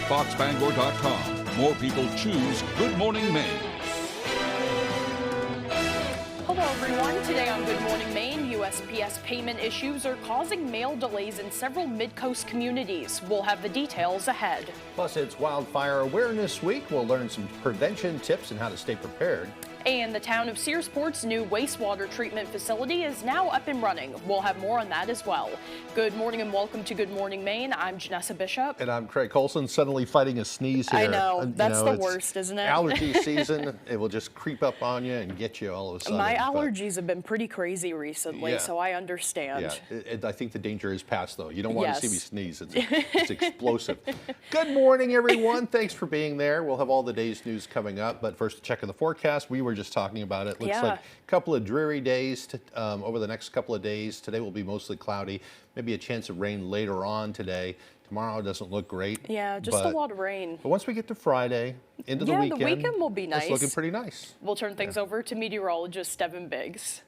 FoxBangor.com. More people choose Good Morning Maine. Hello everyone. Today on Good Morning Maine, USPS payment issues are causing mail delays in several mid-coast communities. We'll have the details ahead. Plus, it's Wildfire Awareness Week. We'll learn some prevention tips and how to stay prepared. And the town of Searsport's new wastewater treatment facility is now up and running. We'll have more on that as well. Good morning and welcome to Good Morning Maine. I'm Janessa Bishop. And I'm Craig Colson, suddenly fighting a sneeze here. I know. That's the worst, isn't it? Allergy season. It will just creep up on you and get you all of a sudden. My allergies have been pretty crazy recently, Yeah. so I understand. Yeah, I think the danger is past, though. You don't want to see me sneeze. It's explosive. Good morning, everyone. Thanks for being there. We'll have all the day's news coming up, but first, checking the forecast. We were just talking about it. Looks like a couple of dreary days over the next couple of days. Today will be mostly cloudy. Maybe a chance of rain later on today. Tomorrow doesn't look great. Yeah, just a lot of rain. But once we get to Friday, into the weekend. Yeah, the weekend will be nice. It's looking pretty nice. We'll turn things over to meteorologist Devin Biggs.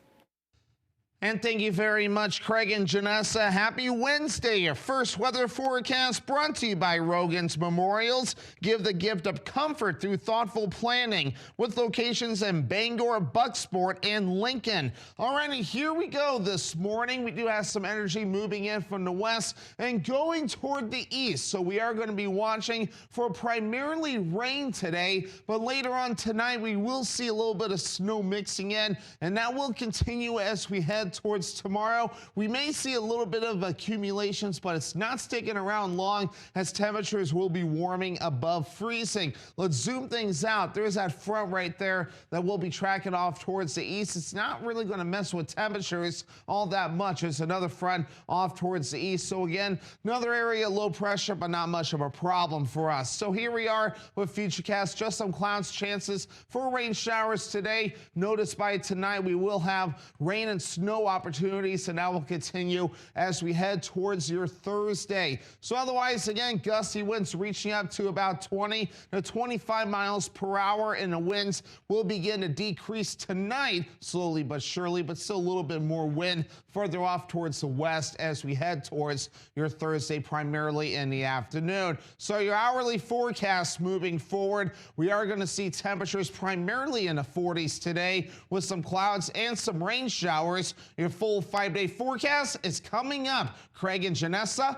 And thank you very much, Craig and Janessa. Happy Wednesday. Your first weather forecast brought to you by Rogan's Memorials. Give the gift of comfort through thoughtful planning with locations in Bangor, Bucksport, and Lincoln. All right, here we go this morning. We do have some energy moving in from the west and going toward the east. So we are going to be watching for primarily rain today, but later on tonight we will see a little bit of snow mixing in, and that will continue as we head towards tomorrow. We may see a little bit of accumulations, but it's not sticking around long as temperatures will be warming above freezing. Let's zoom things out. There's that front right there that will be tracking off towards the east. It's not really going to mess with temperatures all that much. There's another front off towards the east. So again, another area low pressure, but not much of a problem for us. So here we are with Futurecast. Just some clouds, chances for rain showers today. Notice by tonight we will have rain and snow opportunities, and that will continue as we head towards your Thursday. So otherwise, again, gusty winds reaching up to about 20 to 25 miles per hour, and the winds will begin to decrease tonight, slowly but surely, but still a little bit more wind further off towards the west as we head towards your Thursday, primarily in the afternoon. So your hourly forecast moving forward, we are going to see temperatures primarily in the 40s today with some clouds and some rain showers. Your full 5-day forecast is coming up. Craig and Janessa.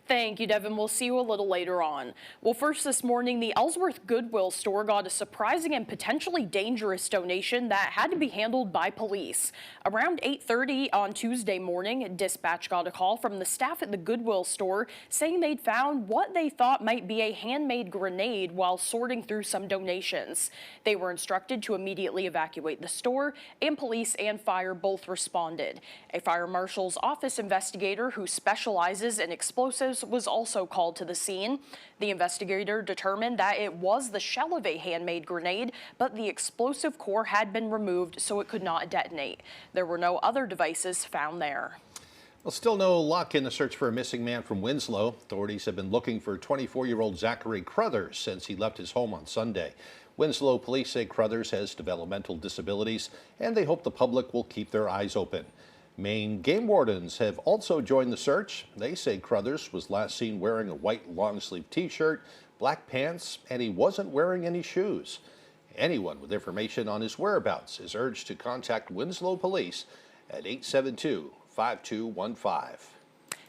Thank you, Devin. We'll see you a little later on. Well, first this morning, the Ellsworth Goodwill store got a surprising and potentially dangerous donation that had to be handled by police. Around 8:30 on Tuesday morning, dispatch got a call from the staff at the Goodwill store saying they'd found what they thought might be a handmade grenade while sorting through some donations. They were instructed to immediately evacuate the store, and police and fire both responded. A fire marshal's office investigator who specializes in explosives was also called to the scene. The investigator determined that it was the shell of a handmade grenade, but the explosive core had been removed so it could not detonate. There were no other devices found there. Well, still no luck in the search for a missing man from Winslow. Authorities have been looking for 24-year-old Zachary Crothers since he left his home on Sunday. Winslow police say Crothers has developmental disabilities, and they hope the public will keep their eyes open. Maine game wardens have also joined the search. They say Crothers was last seen wearing a white long-sleeve t-shirt, black pants, and he wasn't wearing any shoes. Anyone with information on his whereabouts is urged to contact Winslow Police at 872-5215.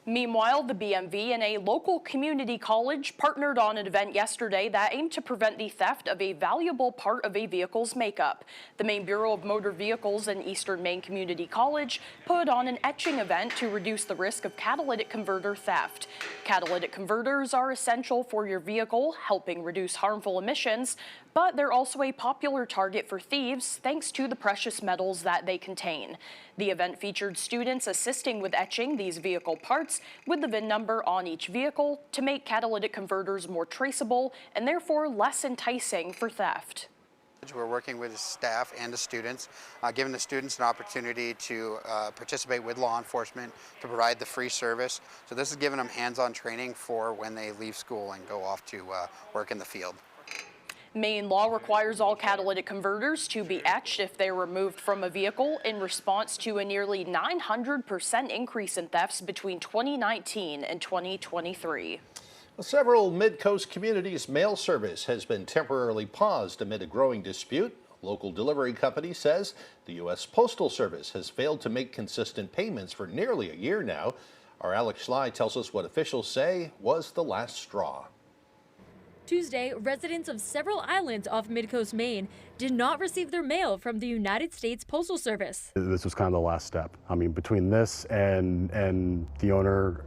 Meanwhile, the BMV and a local community college partnered on an event yesterday that aimed to prevent the theft of a valuable part of a vehicle's makeup. The Maine Bureau of Motor Vehicles and Eastern Maine Community College put on an etching event to reduce the risk of catalytic converter theft. Catalytic converters are essential for your vehicle, helping reduce harmful emissions, but they're also a popular target for thieves thanks to the precious metals that they contain. The event featured students assisting with etching these vehicle parts with the VIN number on each vehicle to make catalytic converters more traceable and therefore less enticing for theft. We're working with the staff and the students, giving the students an opportunity to participate with law enforcement to provide the free service. So this is giving them hands-on training for when they leave school and go off to work in the field. Maine law requires all catalytic converters to be etched if they're removed from a vehicle in response to a nearly 900% increase in thefts between 2019 and 2023. Well, several Mid-Coast communities' mail service has been temporarily paused amid a growing dispute. A local delivery company says the U.S. Postal Service has failed to make consistent payments for nearly a year now. Our Alex Schley tells us what officials say was the last straw. Tuesday, residents of several islands off Mid-Coast Maine did not receive their mail from the United States Postal Service. This was kind of the last step. I mean, between this and the owner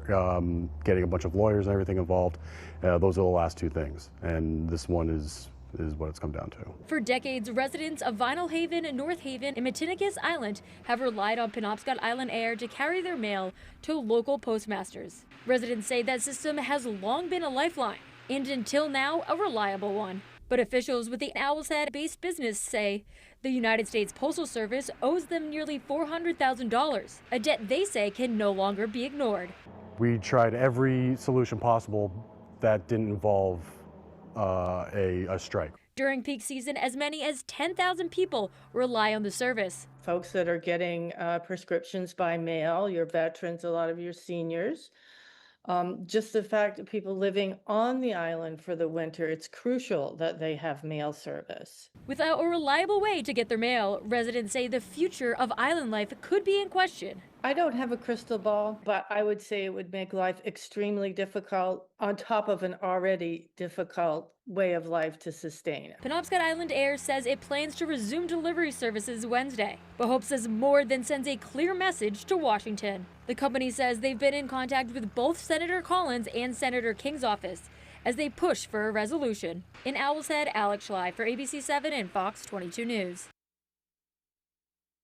getting a bunch of lawyers and everything involved, those are the last two things. And this one is what it's come down to. For decades, residents of Vinyl Haven, North Haven, and Matinicus Island have relied on Penobscot Island Air to carry their mail to local postmasters. Residents say that system has long been a lifeline, and until now, a reliable one. But officials with the Owl's Head-based business say the United States Postal Service owes them nearly $400,000, a debt they say can no longer be ignored. We tried every solution possible that didn't involve a strike. During peak season, as many as 10,000 people rely on the service. Folks that are getting prescriptions by mail, your veterans, a lot of your seniors. Just the fact that people living on the island for the winter, it's crucial that they have mail service. Without a reliable way to get their mail, residents say the future of island life could be in question. I don't have a crystal ball, but I would say it would make life extremely difficult on top of an already difficult way of life to sustain. Penobscot Island Air says it plans to resume delivery services Wednesday, but hopes says more than sends a clear message to Washington. The company says they've been in contact with both Senator Collins and Senator King's office as they push for a resolution. In Owl's Head, Alex Schley for ABC 7 and Fox 22 News.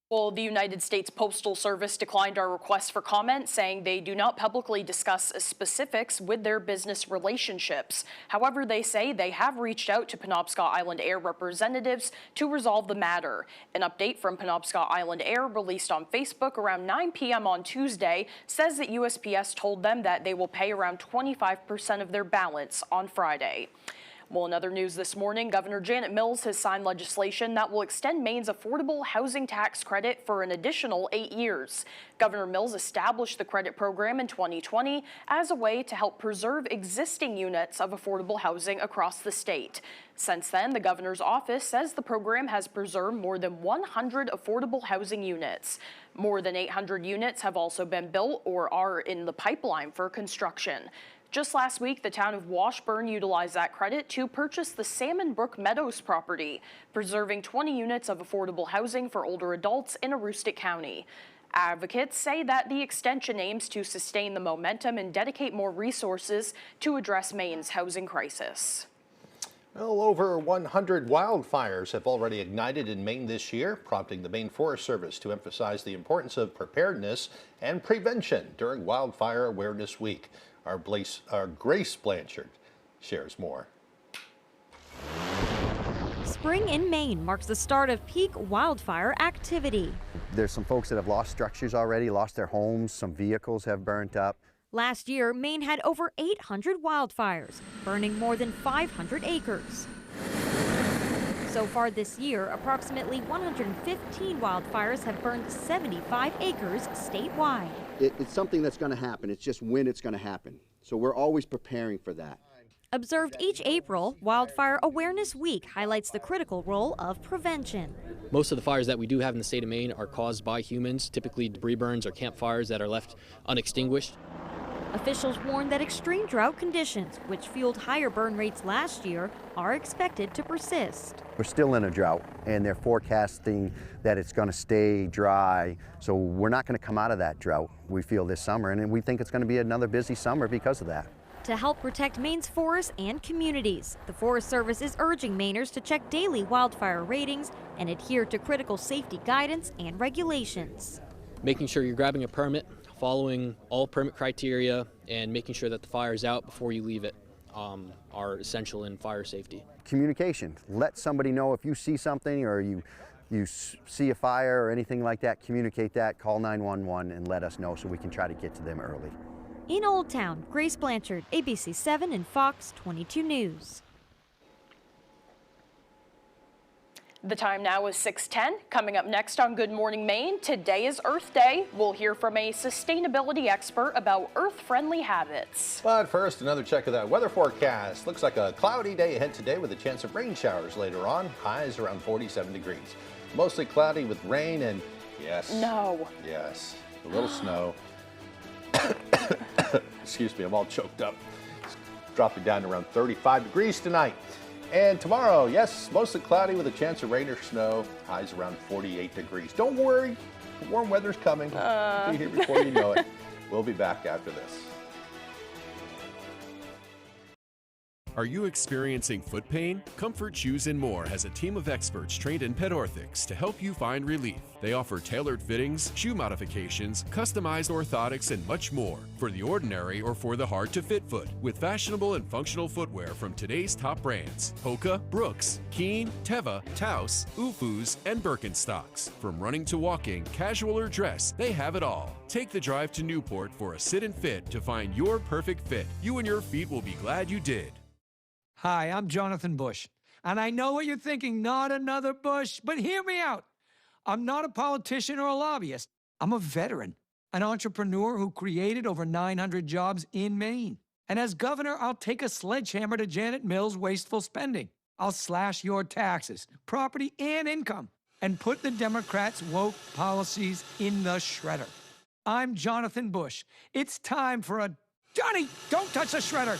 Well, the United States Postal Service declined our request for comment, saying they do not publicly discuss specifics with their business relationships. However, they say they have reached out to Penobscot Island Air representatives to resolve the matter. An update from Penobscot Island Air released on Facebook around 9 p.m. on Tuesday says that USPS told them that they will pay around 25% of their balance on Friday. Well, in other news this morning, Governor Janet Mills has signed legislation that will extend Maine's affordable housing tax credit for an additional 8 years. Governor Mills established the credit program in 2020 as a way to help preserve existing units of affordable housing across the state. Since then, the governor's office says the program has preserved more than 100 affordable housing units. More than 800 units have also been built or are in the pipeline for construction. Just last week, the town of Washburn utilized that credit to purchase the Salmon Brook Meadows property, preserving 20 units of affordable housing for older adults in Aroostook County. Advocates say that the extension aims to sustain the momentum and dedicate more resources to address Maine's housing crisis. Well, over 100 wildfires have already ignited in Maine this year, prompting the Maine Forest Service to emphasize the importance of preparedness and prevention during Wildfire Awareness Week. Our Grace Blanchard shares more. Spring in Maine marks the start of peak wildfire activity. There's some folks that have lost structures already, lost their homes, some vehicles have burnt up. Last year, Maine had over 800 wildfires, burning more than 500 acres. So far this year, approximately 115 wildfires have burned 75 acres statewide. It's something that's going to happen. It's just when it's going to happen. So we're always preparing for that. Observed each April, Wildfire Awareness Week highlights the critical role of prevention. Most of the fires that we do have in the state of Maine are caused by humans, typically debris burns or campfires that are left unextinguished. Officials warn that extreme drought conditions, which fueled higher burn rates last year, are expected to persist. We're still in a drought, and they're forecasting that it's going to stay dry. So we're not going to come out of that drought, we feel, this summer, and we think it's going to be another busy summer because of that. To help protect Maine's forests and communities, the Forest Service is urging Mainers to check daily wildfire ratings and adhere to critical safety guidance and regulations. Making sure you're grabbing a permit, following all permit criteria, and making sure that the fire is out before you leave it are essential in fire safety. Communication. Let somebody know if you see something or you see a fire or anything like that, communicate that, call 911 and let us know so we can try to get to them early. In Old Town, Grace Blanchard, ABC 7 and Fox 22 News. The time now is 6:10. Coming up next on Good Morning Maine, today is Earth Day. We'll hear from a sustainability expert about Earth-friendly habits. But first, another check of that weather forecast. Looks like a cloudy day ahead today with a chance of rain showers later on. Highs around 47 degrees. Mostly cloudy with rain and, yes. No. Yes, a little snow. Excuse me, I'm all choked up. It's dropping down to around 35 degrees tonight. And tomorrow, yes, mostly cloudy with a chance of rain or snow. Highs around 48 degrees. Don't worry, warm weather's coming. It'll be here before you know it. We'll be back after this. Are you experiencing foot pain? Comfort Shoes & More has a team of experts trained in pet orthics to help you find relief. They offer tailored fittings, shoe modifications, customized orthotics, and much more for the ordinary or for the hard-to-fit foot, with fashionable and functional footwear from today's top brands: Hoka, Brooks, Keen, Teva, Taos, Ufus, and Birkenstocks. From running to walking, casual or dress, they have it all. Take the drive to Newport for a sit and fit to find your perfect fit. You and your feet will be glad you did. Hi, I'm Jonathan Bush, and I know what you're thinking, not another Bush, but hear me out. I'm not a politician or a lobbyist. I'm a veteran, an entrepreneur who created over 900 jobs in Maine. And as governor, I'll take a sledgehammer to Janet Mills' wasteful spending. I'll slash your taxes, property, and income, and put the Democrats' woke policies in the shredder. I'm Jonathan Bush. It's time for a Johnny, don't touch the shredder.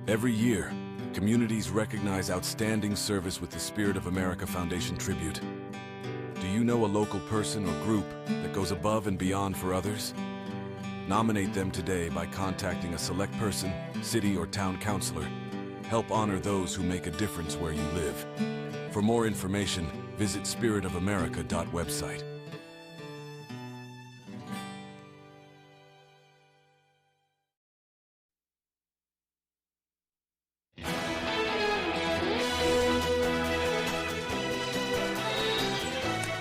Every year, communities recognize outstanding service with the Spirit of America Foundation tribute. Do you know a local person or group that goes above and beyond for others? Nominate them today by contacting a select person, city or town councilor. Help honor those who make a difference where you live. For more information, visit spiritofamerica.website.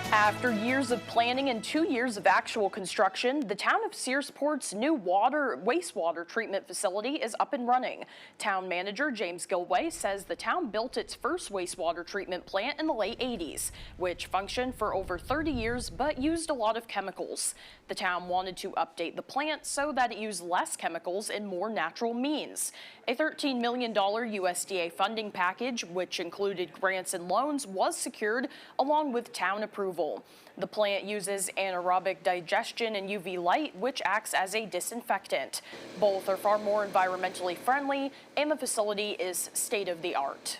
After years of planning and 2 years of actual construction, the town of Searsport's new wastewater treatment facility is up and running. Town manager James Gilway says the town built its first wastewater treatment plant in the late 80s, which functioned for over 30 years but used a lot of chemicals. The town wanted to update the plant so that it used less chemicals and more natural means. A $13 million USDA funding package, which included grants and loans, was secured along with town approval. The plant uses anaerobic digestion and UV light, which acts as a disinfectant. Both are far more environmentally friendly, and the facility is state-of-the-art.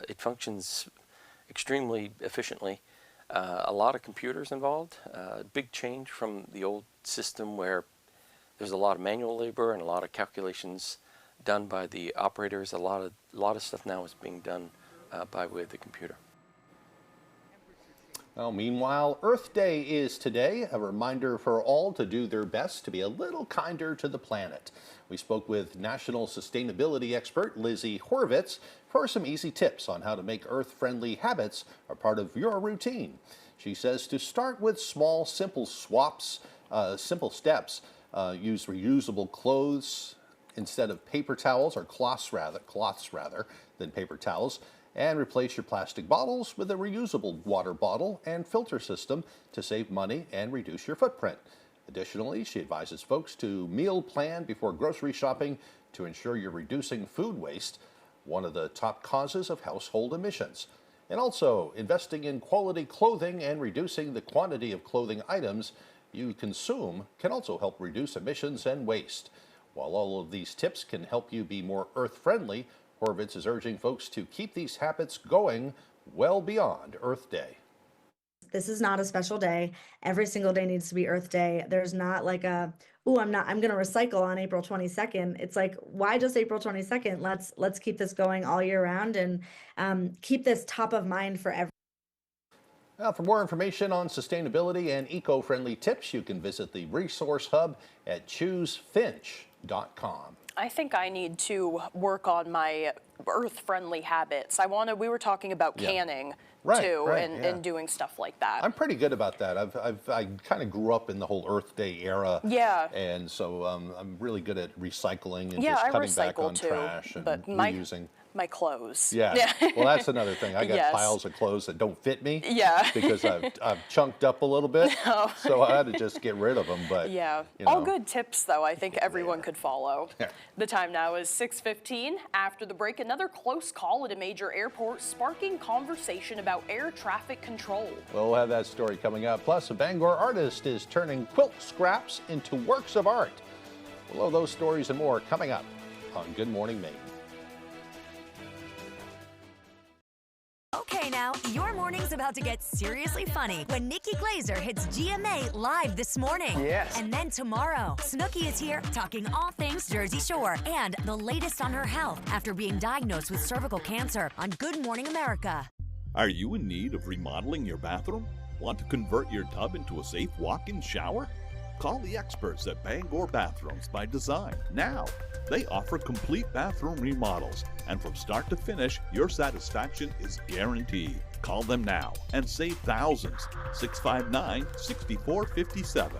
It functions extremely efficiently. A lot of computers involved, big change from the old system where there's a lot of manual labor and a lot of calculations done by the operators. A lot of stuff now is being done by way of the computer. Well, meanwhile, Earth Day is today, a reminder for all to do their best to be a little kinder to the planet. We spoke with national sustainability expert Lizzie Horvitz for some easy tips on how to make Earth-friendly habits a part of your routine. She says to start with small, simple steps. Use reusable clothes instead of paper towels, or cloths rather than paper towels. And replace your plastic bottles with a reusable water bottle and filter system to save money and reduce your footprint. Additionally, she advises folks to meal plan before grocery shopping to ensure you're reducing food waste, one of the top causes of household emissions. And also, investing in quality clothing and reducing the quantity of clothing items you consume can also help reduce emissions and waste. While all of these tips can help you be more earth-friendly, Horvitz is urging folks to keep these habits going well beyond Earth Day. This is not a special day. Every single day needs to be Earth Day. There's not like I'm going to recycle on April 22nd. It's like, why just April 22nd? Let's keep this going all year round and keep this top of mind for everyone. Now, for more information on sustainability and eco-friendly tips, you can visit the resource hub at choosefinch.com. I think I need to work on my earth-friendly habits. We were talking about canning too, and doing stuff like that. I'm pretty good about that. I kind of grew up in the whole Earth Day era. Yeah. And so I'm really good at recycling and just cutting back on trash and reusing. My clothes. Yeah. Well, that's another thing. I got Yes. piles of clothes that don't fit me. Yeah. Because I've chunked up a little bit. No. So I had to just get rid of them. But Yeah. you know. All good tips, though, I think everyone could follow. Yeah. The time now is 6:15. After the break, another close call at a major airport sparking conversation about air traffic control. We'll have that story coming up. Plus, a Bangor artist is turning quilt scraps into works of art. We'll have those stories and more coming up on Good Morning Maine. Okay, now, your morning's about to get seriously funny when Nikki Glazer hits GMA live this morning. Yes. And then tomorrow, Snooki is here talking all things Jersey Shore and the latest on her health after being diagnosed with cervical cancer on Good Morning America. Are you in need of remodeling your bathroom? Want to convert your tub into a safe walk-in shower? Call the experts at Bangor Bathrooms by Design now. They offer complete bathroom remodels, and from start to finish, your satisfaction is guaranteed. Call them now and save thousands. 659-6457.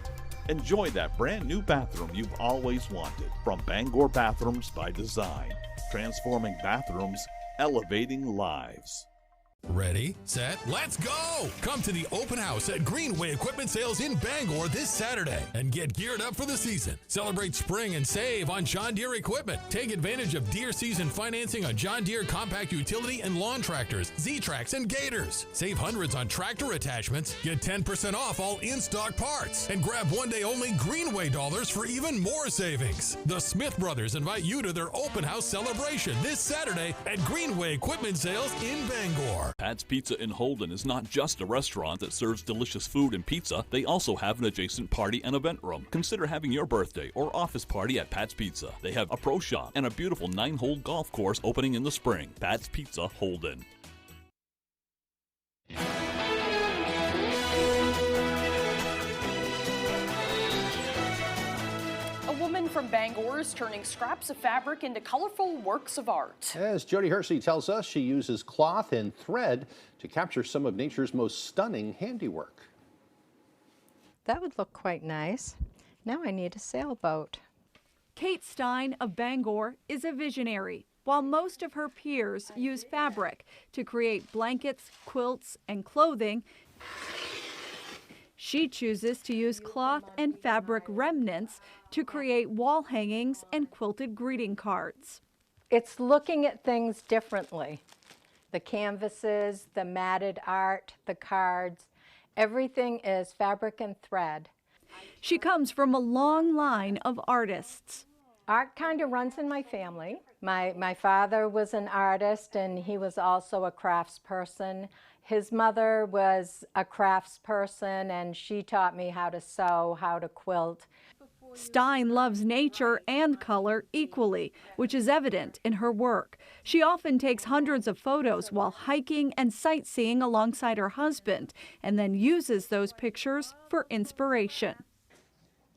Enjoy that brand new bathroom you've always wanted from Bangor Bathrooms by Design. Transforming bathrooms, elevating lives. Ready, set, let's go! Come to the open house at Greenway Equipment Sales in Bangor this Saturday and get geared up for the season. Celebrate spring and save on John Deere equipment. Take advantage of Deere season financing on John Deere compact utility and lawn tractors, Z-Tracks, and Gators. Save hundreds on tractor attachments. Get 10% off all in-stock parts. And grab one-day-only Greenway dollars for even more savings. The Smith Brothers invite you to their open house celebration this Saturday at Greenway Equipment Sales in Bangor. Pat's Pizza in Holden is not just a restaurant that serves delicious food and pizza. They also have an adjacent party and event room. Consider having your birthday or office party at Pat's Pizza. They have a pro shop and a beautiful 9-hole golf course opening in the spring. Pat's Pizza Holden. A woman from Bangor is turning scraps of fabric into colorful works of art. As Jody Hersey tells us, she uses cloth and thread to capture some of nature's most stunning handiwork. That would look quite nice. Now I need a sailboat. Kate Stein of Bangor is a visionary. While most of her peers use fabric to create blankets, quilts, and clothing, she chooses to use cloth and fabric remnants to create wall hangings and quilted greeting cards. It's looking at things differently. The canvases, the matted art, the cards, everything is fabric and thread. She comes from a long line of artists. Art kind of runs in my family. My father was an artist and he was also a craftsperson. His mother was a craftsperson and she taught me how to sew, how to quilt. Stein loves nature and color equally, which is evident in her work. She often takes hundreds of photos while hiking and sightseeing alongside her husband, and then uses those pictures for inspiration.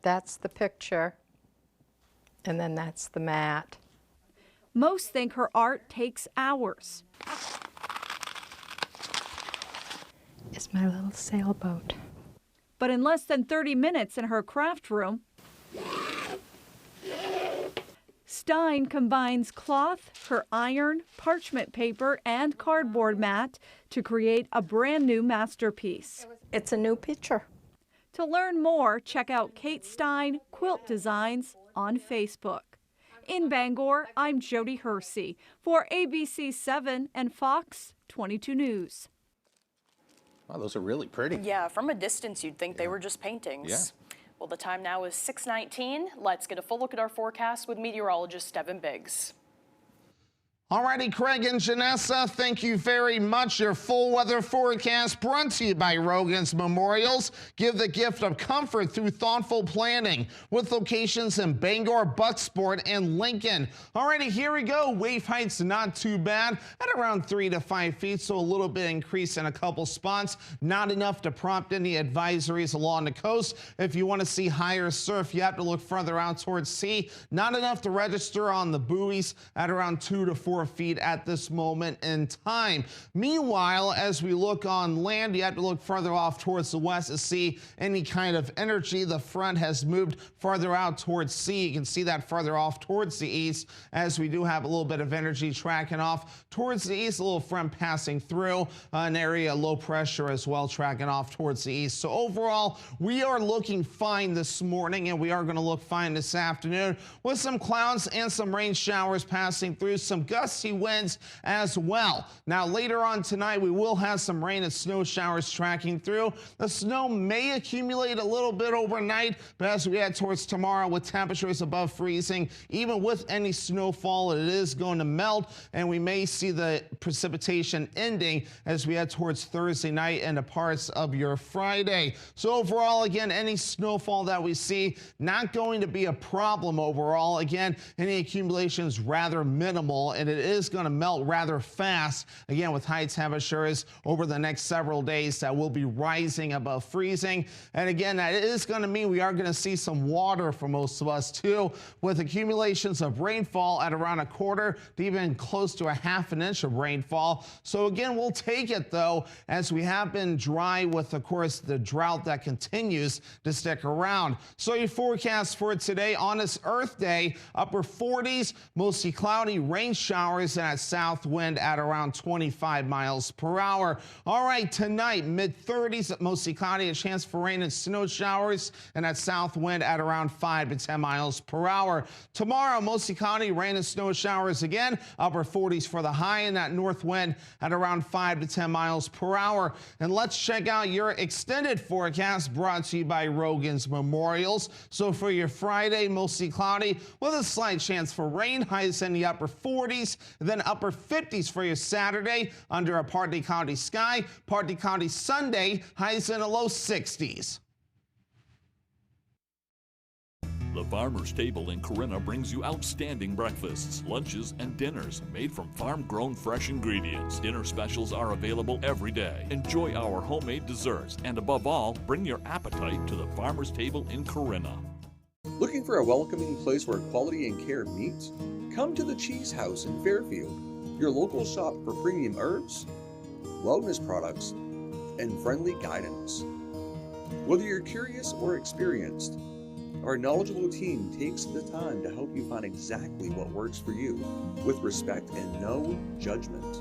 That's the picture, and then that's the mat. Most think her art takes hours. It's my little sailboat. But in less than 30 minutes in her craft room, Stein combines cloth, her iron, parchment paper, and cardboard mat to create a brand new masterpiece. It's a new picture. To learn more, check out Kate Stein Quilt Designs on Facebook. In Bangor, I'm Jody Hersey for ABC 7 and Fox 22 News. Wow, those are really pretty. Yeah, from a distance you'd think they were just paintings. Yeah. Well, the time now is 6:19. Let's get a full look at our forecast with meteorologist Devin Biggs. Alrighty, Craig and Janessa, thank you very much. Your full weather forecast brought to you by Rogan's Memorials. Give the gift of comfort through thoughtful planning with locations in Bangor, Bucksport, and Lincoln. Alrighty, here we go. Wave heights not too bad at around 3 to 5 feet, so a little bit increase in a couple spots. Not enough to prompt any advisories along the coast. If you want to see higher surf, you have to look further out towards sea. Not enough to register on the buoys at around 2 to 4 4 feet at this moment in time. Meanwhile, as we look on land, you have to look further off towards the west to see any kind of energy. The front has moved farther out towards sea. You can see that further off towards the east, as we do have a little bit of energy tracking off towards the east, a little front passing through an area low pressure as well, tracking off towards the east. So overall, we are looking fine this morning, and we are going to look fine this afternoon with some clouds and some rain showers passing through, some gusty winds as well. Now later on tonight, we will have some rain and snow showers tracking through. The snow may accumulate a little bit overnight, but as we head towards tomorrow with temperatures above freezing, even with any snowfall, it is going to melt, and we may see the precipitation ending as we head towards Thursday night and the parts of your Friday. So overall, again, any snowfall that we see, not going to be a problem overall. Again, any accumulation is rather minimal, and it is going to melt rather fast, again, with high temperatures over the next several days that will be rising above freezing. And again, that is going to mean we are going to see some water for most of us too, with accumulations of rainfall at around 1/4 to even close to 1/2 inch of rainfall. So again, we'll take it though, as we have been dry with, of course, the drought that continues to stick around. So your forecast for today on this Earth Day, upper 40s, mostly cloudy, rain showers, and a south wind at around 25 miles per hour. All right, tonight, mid-30s, mostly cloudy, a chance for rain and snow showers, and that south wind at around 5 to 10 miles per hour. Tomorrow, mostly cloudy, rain and snow showers again, upper 40s for the high, and that north wind at around 5 to 10 miles per hour. And let's check out your extended forecast brought to you by Rogan's Memorials. So for your Friday, mostly cloudy with a slight chance for rain, highs in the upper 40s, then upper 50s for your Saturday under a partly cloudy sky, partly cloudy Sunday, highs in the low 60s. The Farmer's Table in Corinna brings you outstanding breakfasts, lunches, and dinners made from farm-grown fresh ingredients. Dinner specials are available every day. Enjoy our homemade desserts, and above all, bring your appetite to the Farmer's Table in Corinna. Looking for a welcoming place where quality and care meet? Come to the Cheese House in Fairfield, your local shop for premium herbs, wellness products, and friendly guidance. Whether you're curious or experienced, our knowledgeable team takes the time to help you find exactly what works for you, with respect and no judgment.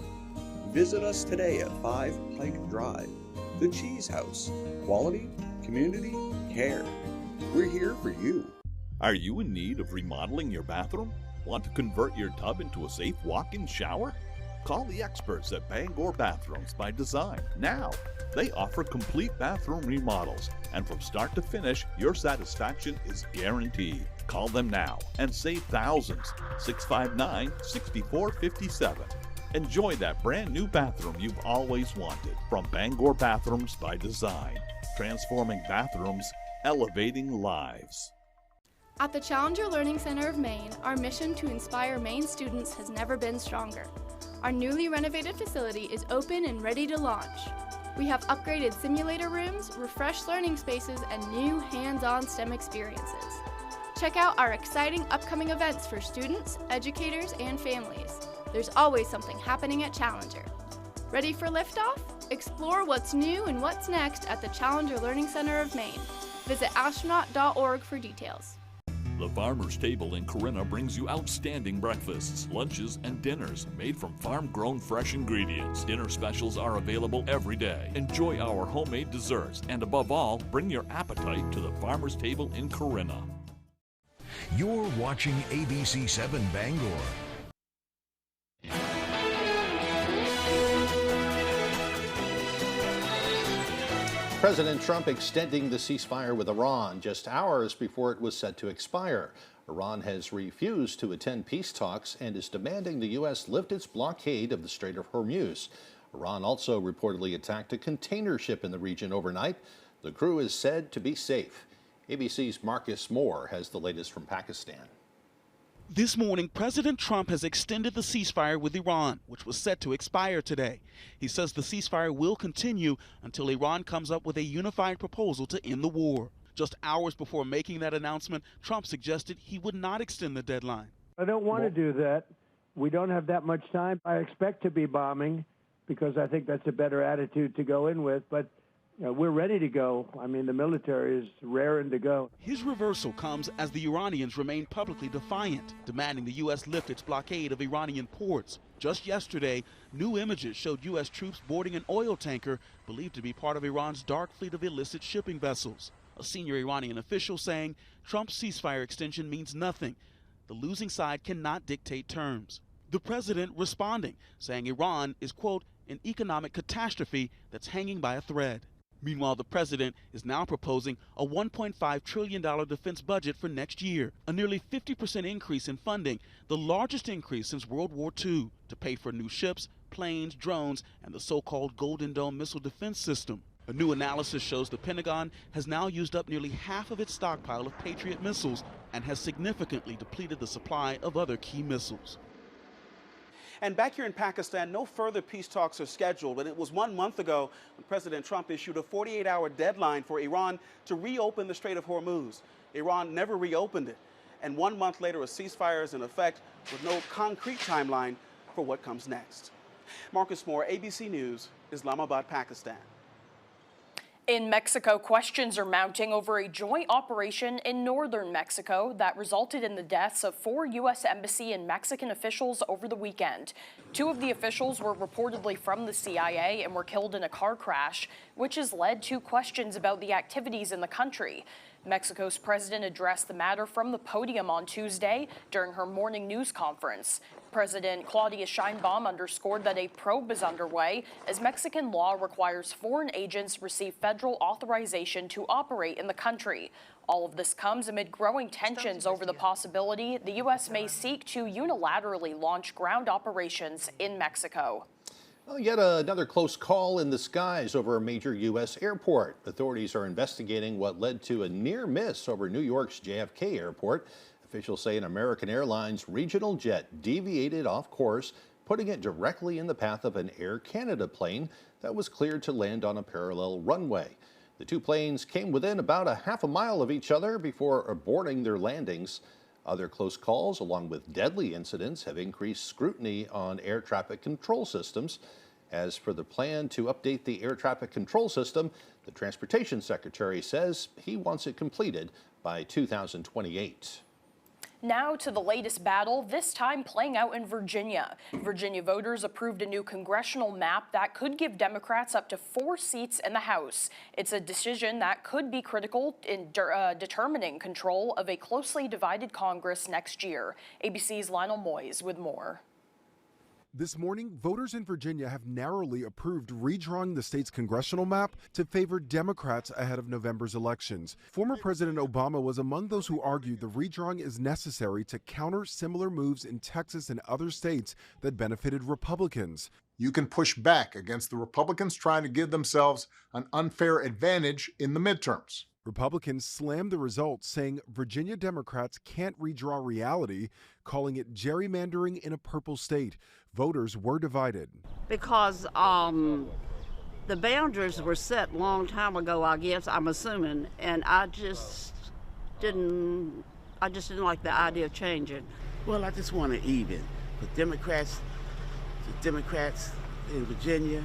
Visit us today at 5 Pike Drive, the Cheese House. Quality, community, care. We're here for you. Are you in need of remodeling your bathroom? Want to convert your tub into a safe walk-in shower? Call the experts at Bangor Bathrooms by Design now. They offer complete bathroom remodels, and from start to finish, your satisfaction is guaranteed. Call them now and save thousands. 659-6457. Enjoy that brand new bathroom you've always wanted from Bangor Bathrooms by Design. Transforming bathrooms, elevating lives. At the Challenger Learning Center of Maine, our mission to inspire Maine students has never been stronger. Our newly renovated facility is open and ready to launch. We have upgraded simulator rooms, refreshed learning spaces, and new hands-on STEM experiences. Check out our exciting upcoming events for students, educators, and families. There's always something happening at Challenger. Ready for liftoff? Explore what's new and what's next at the Challenger Learning Center of Maine. Visit astronaut.org for details. The Farmer's Table in Corinna brings you outstanding breakfasts, lunches, and dinners made from farm-grown fresh ingredients. Dinner specials are available every day. Enjoy our homemade desserts, and above all, bring your appetite to the Farmer's Table in Corinna. You're watching ABC 7 Bangor. President Trump extending the ceasefire with Iran just hours before it was set to expire. Iran has refused to attend peace talks and is demanding the U.S. lift its blockade of the Strait of Hormuz. Iran also reportedly attacked a container ship in the region overnight. The crew is said to be safe. ABC's Marcus Moore has the latest from Pakistan. This morning, President Trump has extended the ceasefire with Iran, which was set to expire today. He says the ceasefire will continue until Iran comes up with a unified proposal to end the war. Just hours before making that announcement, Trump suggested he would not extend the deadline. I don't want to do that. We don't have that much time. I expect to be bombing because I think that's a better attitude to go in with, but we're ready to go. I mean, the military is raring to go. His reversal comes as the Iranians remain publicly defiant, demanding the U.S. lift its blockade of Iranian ports. Just yesterday, new images showed U.S. troops boarding an oil tanker believed to be part of Iran's dark fleet of illicit shipping vessels. A senior Iranian official saying Trump's ceasefire extension means nothing. The losing side cannot dictate terms. The president responding, saying Iran is, quote, an economic catastrophe that's hanging by a thread. Meanwhile, the president is now proposing a $1.5 trillion defense budget for next year, a nearly 50% increase in funding, the largest increase since World War II, to pay for new ships, planes, drones, and the so-called Golden Dome missile defense system. A new analysis shows the Pentagon has now used up nearly half of its stockpile of Patriot missiles and has significantly depleted the supply of other key missiles. And back here in Pakistan, no further peace talks are scheduled, but it was 1 month ago when President Trump issued a 48-hour deadline for Iran to reopen the Strait of Hormuz. Iran never reopened it, and 1 month later, a ceasefire is in effect with no concrete timeline for what comes next. Marcus Moore, ABC News, Islamabad, Pakistan. In Mexico, questions are mounting over a joint operation in northern Mexico that resulted in the deaths of 4 U.S. Embassy and Mexican officials over the weekend. 2 of the officials were reportedly from the CIA and were killed in a car crash, which has led to questions about the activities in the country. Mexico's president addressed the matter from the podium on Tuesday during her morning news conference. President Claudia Sheinbaum underscored that a probe is underway as Mexican law requires foreign agents receive federal authorization to operate in the country. All of this comes amid growing tensions over the possibility the U.S. may seek to unilaterally launch ground operations in Mexico. Well, yet another close call in the skies over a major U.S. airport. Authorities are investigating what led to a near miss over New York's JFK airport. Officials say an American Airlines regional jet deviated off course, putting it directly in the path of an Air Canada plane that was cleared to land on a parallel runway. The 2 planes came within about a half a mile of each other before aborting their landings. Other close calls, along with deadly incidents, have increased scrutiny on air traffic control systems. As for the plan to update the air traffic control system, the Transportation Secretary says he wants it completed by 2028. Now to the latest battle, this time playing out in Virginia. Virginia voters approved a new congressional map that could give Democrats up to 4 seats in the House. It's a decision that could be critical in determining control of a closely divided Congress next year. ABC's Lionel Moyes with more. This morning, voters in Virginia have narrowly approved redrawing the state's congressional map to favor Democrats ahead of November's elections. Former President Obama was among those who argued the redrawing is necessary to counter similar moves in Texas and other states that benefited Republicans. You can push back against the Republicans trying to give themselves an unfair advantage in the midterms. Republicans slammed the results, saying Virginia Democrats can't redraw reality, calling it gerrymandering in a purple state. Voters were divided. Because the boundaries were set a long time ago, I guess, I'm assuming, and I just didn't like the idea of changing. Well, I just want to even. The Democrats in Virginia,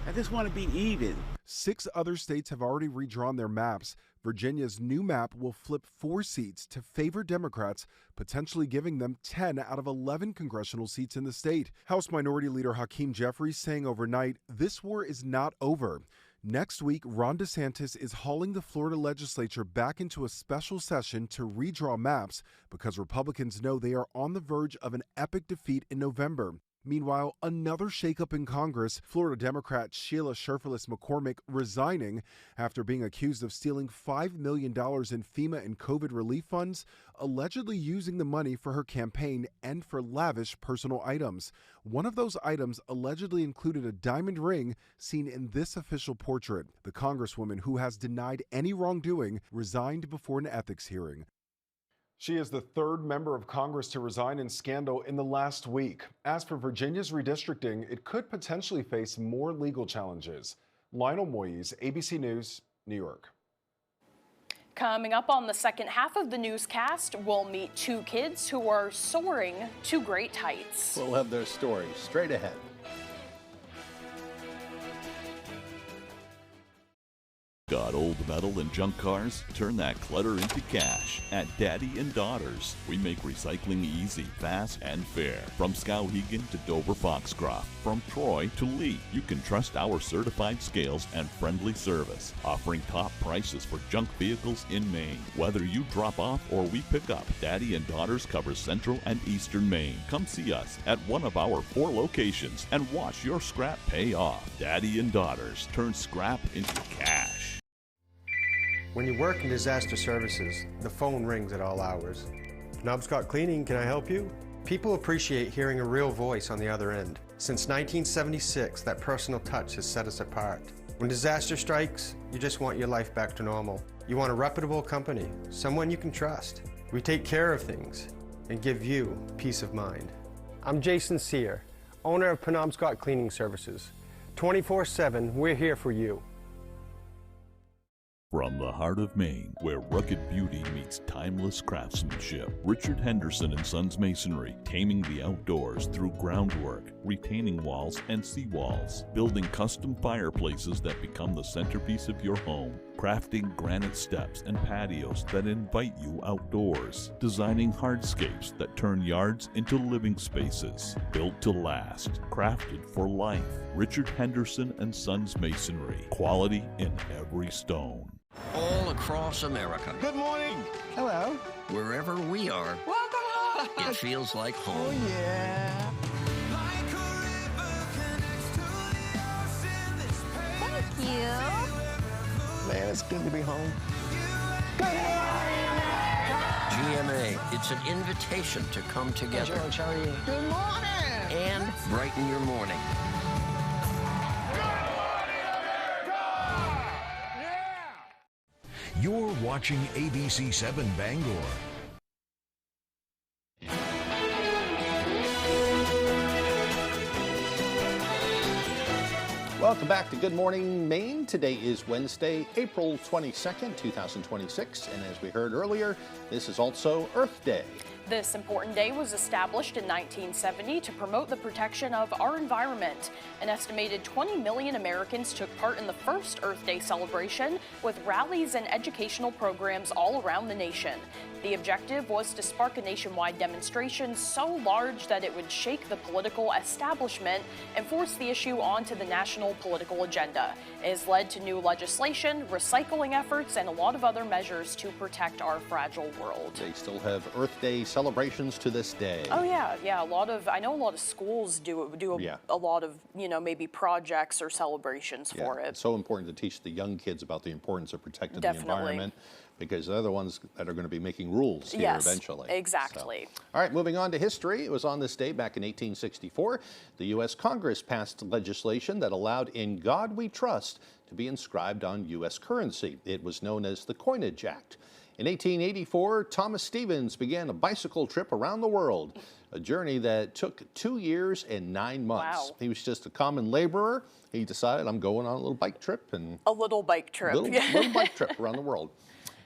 I just want to be even. 6 other states have already redrawn their maps. Virginia's new map will flip 4 seats to favor Democrats, potentially giving them 10 out of 11 congressional seats in the state. House Minority Leader Hakeem Jeffries saying overnight, this war is not over. Next week, Ron DeSantis is hauling the Florida legislature back into a special session to redraw maps because Republicans know they are on the verge of an epic defeat in November. Meanwhile, another shakeup in Congress, Florida Democrat Sheila Sherfilis McCormick resigning after being accused of stealing $5 million in FEMA and COVID relief funds, allegedly using the money for her campaign and for lavish personal items. One of those items allegedly included a diamond ring seen in this official portrait. The Congresswoman, who has denied any wrongdoing, resigned before an ethics hearing. She is the 3rd member of Congress to resign in scandal in the last week. As for Virginia's redistricting, it could potentially face more legal challenges. Lionel Moyes, ABC News, New York. Coming up on the second half of the newscast, we'll meet two kids who are soaring to great heights. We'll have their stories straight ahead. Got old metal and junk cars? Turn that clutter into cash at Daddy and Daughters. We make recycling easy, fast, and fair. From Skowhegan to Dover Foxcroft, from Troy to Lee, you can trust our certified scales and friendly service, offering top prices for junk vehicles in Maine. Whether you drop off or we pick up, Daddy and Daughters covers Central and Eastern Maine. Come see us at one of our 4 locations and watch your scrap pay off. Daddy and Daughters turn scrap into cash. When you work in disaster services, the phone rings at all hours. Penobscot Cleaning, can I help you? People appreciate hearing a real voice on the other end. Since 1976, that personal touch has set us apart. When disaster strikes, you just want your life back to normal. You want a reputable company, someone you can trust. We take care of things and give you peace of mind. I'm Jason Sear, owner of Penobscot Cleaning Services. 24/7, we're here for you. From the heart of Maine, where rugged beauty meets timeless craftsmanship, Richard Henderson & Sons Masonry, taming the outdoors through groundwork, retaining walls and seawalls, building custom fireplaces that become the centerpiece of your home, crafting granite steps and patios that invite you outdoors, designing hardscapes that turn yards into living spaces, built to last, crafted for life. Richard Henderson & Sons Masonry, quality in every stone. All across America. Good morning. Hello. Wherever we are, welcome home. It feels like home. Oh, yeah. Thank you. Man, it's good to be home. GMA, it's an invitation to come together. Hey, George, how are you? Good morning. And brighten your morning. You're watching ABC 7 Bangor. Welcome back to Good Morning Maine. Today is Wednesday, April 22nd, 2026. And as we heard earlier, this is also Earth Day. This important day was established in 1970 to promote the protection of our environment. An estimated 20 million Americans took part in the first Earth Day celebration, with rallies and educational programs all around the nation. The objective was to spark a nationwide demonstration so large that it would shake the political establishment and force the issue onto the national political agenda. It has led to new legislation, recycling efforts, and a lot of other measures to protect our fragile world. They still have Earth Day celebrations to this day. Oh yeah. I know a lot of schools do a lot of, maybe projects or celebrations for it. It's so important to teach the young kids about the importance of protecting the environment, because they're the ones that are going to be making rules here eventually. Exactly. So, all right, moving on to history. It was on this day back in 1864, the U.S. Congress passed legislation that allowed "In God We Trust" to be inscribed on U.S. currency. It was known as the Coinage Act. In 1884, Thomas Stevens began a bicycle trip around the world, a journey that took 2 years and 9 months. Wow. He was just a common laborer. He decided, I'm going on a little bike trip. A little bike trip. Little bike trip around the world.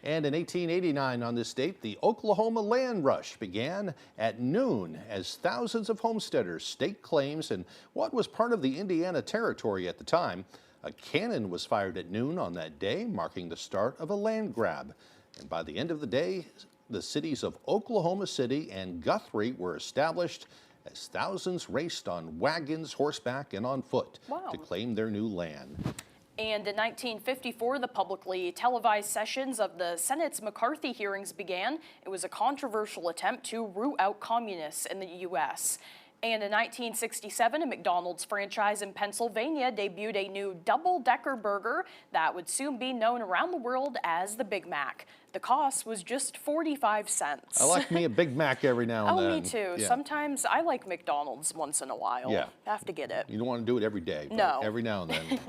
And in 1889, on this date, the Oklahoma land rush began at noon as thousands of homesteaders staked claims in what was part of the Indiana Territory at the time. A cannon was fired at noon on that day, marking the start of a land grab. And by the end of the day, the cities of Oklahoma City and Guthrie were established as thousands raced on wagons, horseback, and on foot to claim their new land. And in 1954, the publicly televised sessions of the Senate's McCarthy hearings began. It was a controversial attempt to root out communists in the U.S. And in 1967, a McDonald's franchise in Pennsylvania debuted a new double-decker burger that would soon be known around the world as the Big Mac. The cost was just 45 cents. I like me a Big Mac every now and then. Oh, me too. Yeah. Sometimes I like McDonald's once in a while. Yeah. Have to get it. You don't want to do it every day, but no. every now and then.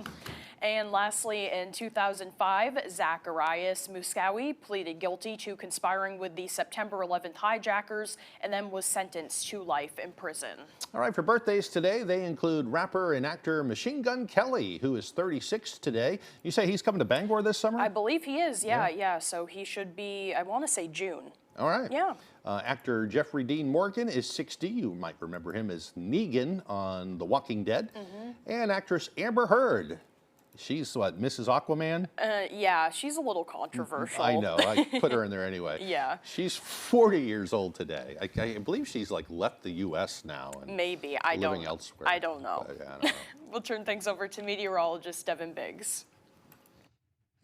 And lastly, in 2005, Zacharias Muskawi pleaded guilty to conspiring with the September 11th hijackers and then was sentenced to life in prison. All right, for birthdays today, they include rapper and actor Machine Gun Kelly, who is 36 today. You say he's coming to Bangor this summer? I believe he is, yeah. So he should be, I want to say June. All right. Yeah. Actor Jeffrey Dean Morgan is 60. You might remember him as Negan on The Walking Dead. And actress Amber Heard. She's what, Mrs. Aquaman? Yeah, she's a little controversial. I know. I put her in there anyway. Yeah. She's 40 years old today. I believe she's like left the U.S. now. And Maybe. living elsewhere. I don't know. I don't know. We'll turn things over to meteorologist Devin Biggs.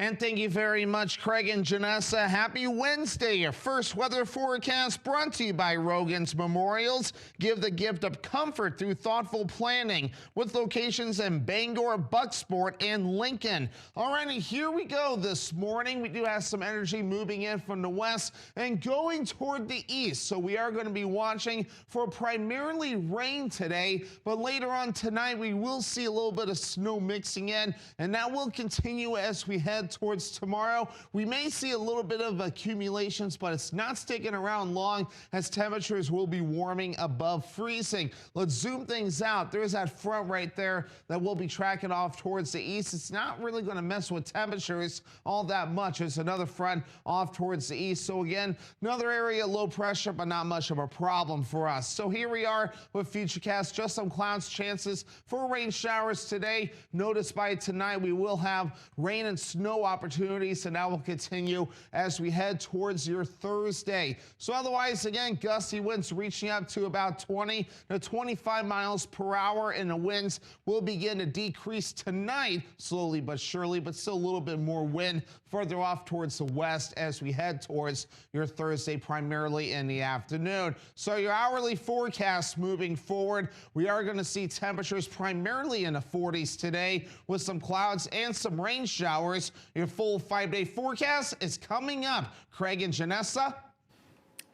And thank you very much, Craig and Janessa. Happy Wednesday. Your first weather forecast brought to you by Rogan's Memorials. Give the gift of comfort through thoughtful planning with locations in Bangor, Bucksport, and Lincoln. All righty, here we go this morning. We do have some energy moving in from the west and going toward the east. So we are going to be watching for primarily rain today, but later on tonight we will see a little bit of snow mixing in, and that will continue as we head towards tomorrow. We may see a little bit of accumulations, but it's not sticking around long as temperatures will be warming above freezing. Let's zoom things out. There's that front right there that we'll be tracking off towards the east. It's not really going to mess with temperatures all that much. There's another front off towards the east. So again, another area low pressure, but not much of a problem for us. So here we are with Futurecast. Just some clouds, chances for rain showers today. Notice by tonight we will have rain and snow opportunities, and that will continue as we head towards your Thursday. So otherwise, again, gusty winds reaching up to about 20 to 25 miles per hour, and the winds will begin to decrease tonight, slowly but surely, but still a little bit more wind further off towards the west as we head towards your Thursday, primarily in the afternoon. So your hourly forecast moving forward, we are going to see temperatures primarily in the 40s today with some clouds and some rain showers. Your full 5-day forecast is coming up. Craig and Janessa.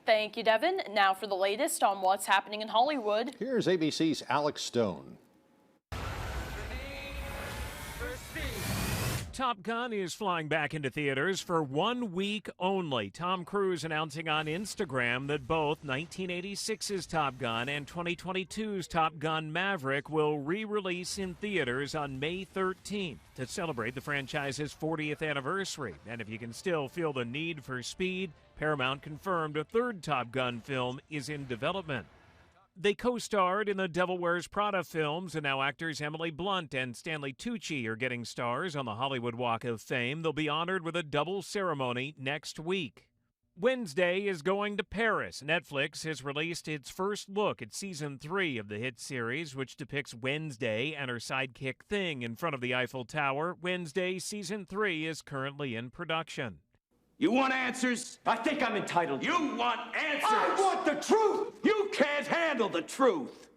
Thank you, Devin. Now for the latest on what's happening in Hollywood. Here's ABC's Alex Stone. Top Gun is flying back into theaters for 1 week only. Tom Cruise announcing on Instagram that both 1986's Top Gun and 2022's Top Gun Maverick will re-release in theaters on May 13th to celebrate the franchise's 40th anniversary. And if you can still feel the need for speed, Paramount confirmed a third Top Gun film is in development. They co-starred in the Devil Wears Prada films, and now actors Emily Blunt and Stanley Tucci are getting stars on the Hollywood Walk of Fame. They'll be honored with a double ceremony next week. Wednesday is going to Paris. Netflix has released its first look at Season 3 of the hit series, which depicts Wednesday and her sidekick Thing in front of the Eiffel Tower. Wednesday Season 3 is currently in production. You want answers? I think I'm entitled. You want answers? I want the truth! You can't handle the truth!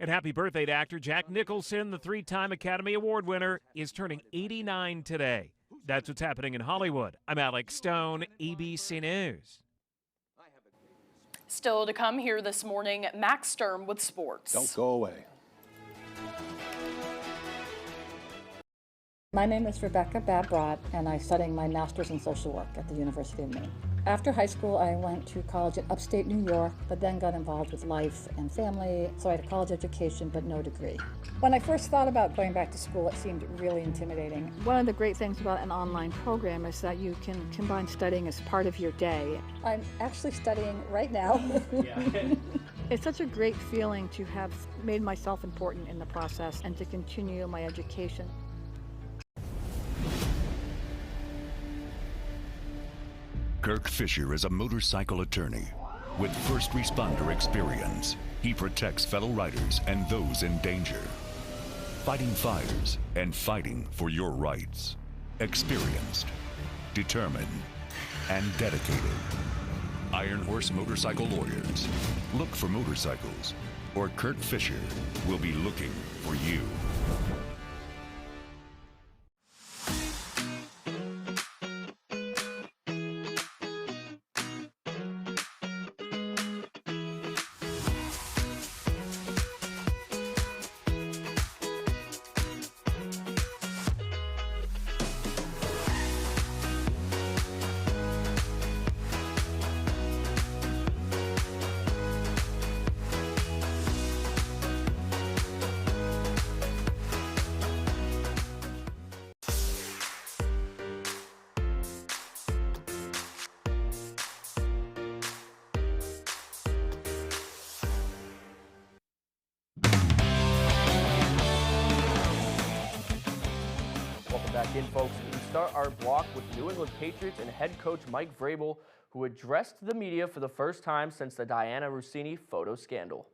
And happy birthday to actor Jack Nicholson, the 3-time Academy Award winner, is turning 89 today. That's what's happening in Hollywood. I'm Alex Stone, ABC News. Still to come here this morning, Max Sturm with sports. Don't go away. My name is Rebecca Babrot, and I'm studying my master's in social work at the University of Maine. After high school, I went to college in upstate New York, but then got involved with life and family, so I had a college education, but no degree. When I first thought about going back to school, it seemed really intimidating. One of the great things about an online program is that you can combine studying as part of your day. I'm actually studying right now. It's such a great feeling to have made myself important in the process and to continue my education. Kirk Fisher is a motorcycle attorney with first responder experience. He protects fellow riders and those in danger, fighting fires and fighting for your rights. Experienced, determined, and dedicated. Iron Horse Motorcycle Lawyers. Look for motorcycles, or Kirk Fisher will be looking for you. in, folks. We start our block with New England Patriots and head coach Mike Vrabel, who addressed the media for the first time since the Diana Russini photo scandal.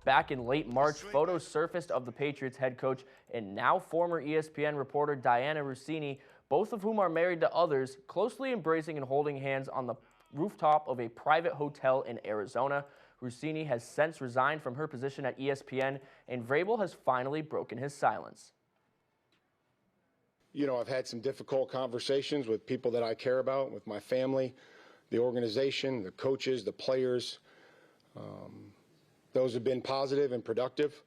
Back in late March, photos surfaced of the Patriots head coach and now former ESPN reporter Diana Russini, both of whom are married to others, closely embracing and holding hands on the rooftop of a private hotel in Arizona. Russini has since resigned from her position at ESPN, and Vrabel has finally broken his silence. You know, I've had some difficult conversations with people that I care about, with my family, the organization, the coaches, the players. Those have been positive and productive.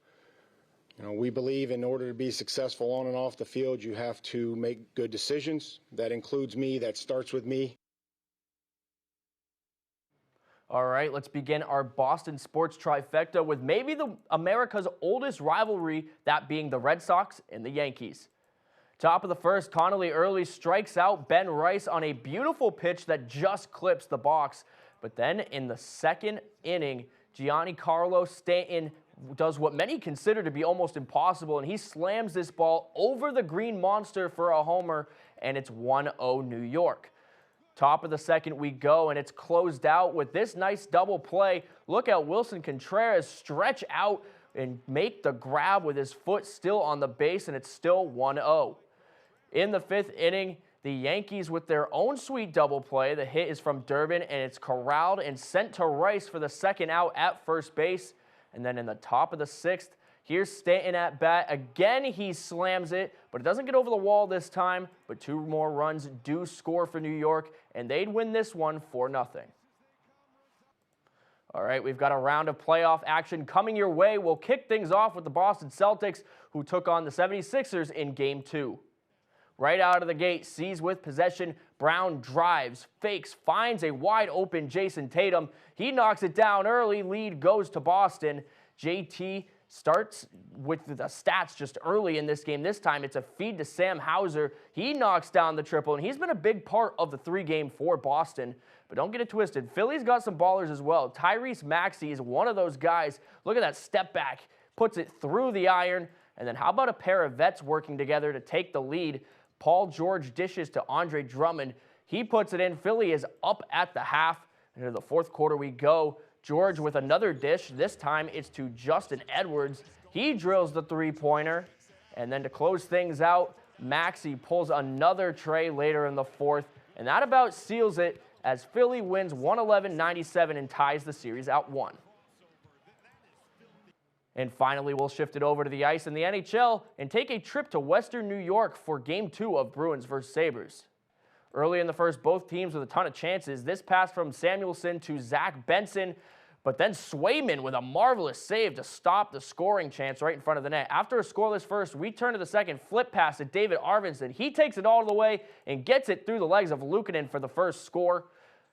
You know, we believe in order to be successful on and off the field, you have to make good decisions. That includes me. That starts with me. All right, let's begin our Boston sports trifecta with maybe America's oldest rivalry, that being the Red Sox and the Yankees. Top of the first, Connolly early strikes out Ben Rice on a beautiful pitch that just clips the box. But then in the second inning, Giancarlo Stanton does what many consider to be almost impossible, and he slams this ball over the green monster for a homer, and it's 1-0 New York. Top of the second we go, and it's closed out with this nice double play. Look at Wilson Contreras stretch out and make the grab with his foot still on the base, and it's still 1-0. In the fifth inning, the Yankees with their own sweet double play. The hit is from Durbin, and it's corralled and sent to Rice for the second out at first base. And then in the top of the sixth, here's Stanton at bat. Again, he slams it, but it doesn't get over the wall this time. But two more runs do score for New York, and they'd win this one 4-0. All right, we've got a round of playoff action coming your way. We'll kick things off with the Boston Celtics, who took on the 76ers in Game 2. Right out of the gate, sees with possession, Brown drives, fakes, finds a wide open Jason Tatum. He knocks it down early, lead goes to Boston. JT starts with the stats just early in this game. This time it's a feed to Sam Hauser. He knocks down the triple, and he's been a big part of the 3-game for Boston. But don't get it twisted. Philly's got some ballers as well. Tyrese Maxey is one of those guys. Look at that step back. Puts it through the iron. And then how about a pair of vets working together to take the lead? Paul George dishes to Andre Drummond. He puts it in. Philly is up at the half. Into the fourth quarter we go. George with another dish. This time it's to Justin Edwards. He drills the three-pointer. And then to close things out, Maxey pulls another tray later in the fourth. And that about seals it as Philly wins 111-97 and ties the series at 1. And finally, we'll shift it over to the ice in the NHL and take a trip to Western New York for Game 2 of Bruins vs. Sabres. Early in the first, both teams with a ton of chances. This pass from Samuelson to Zach Benson, but then Swayman with a marvelous save to stop the scoring chance right in front of the net. After a scoreless first, we turn to the second, flip pass to David Arvidsson. He takes it all the way and gets it through the legs of Luukkonen for the first score.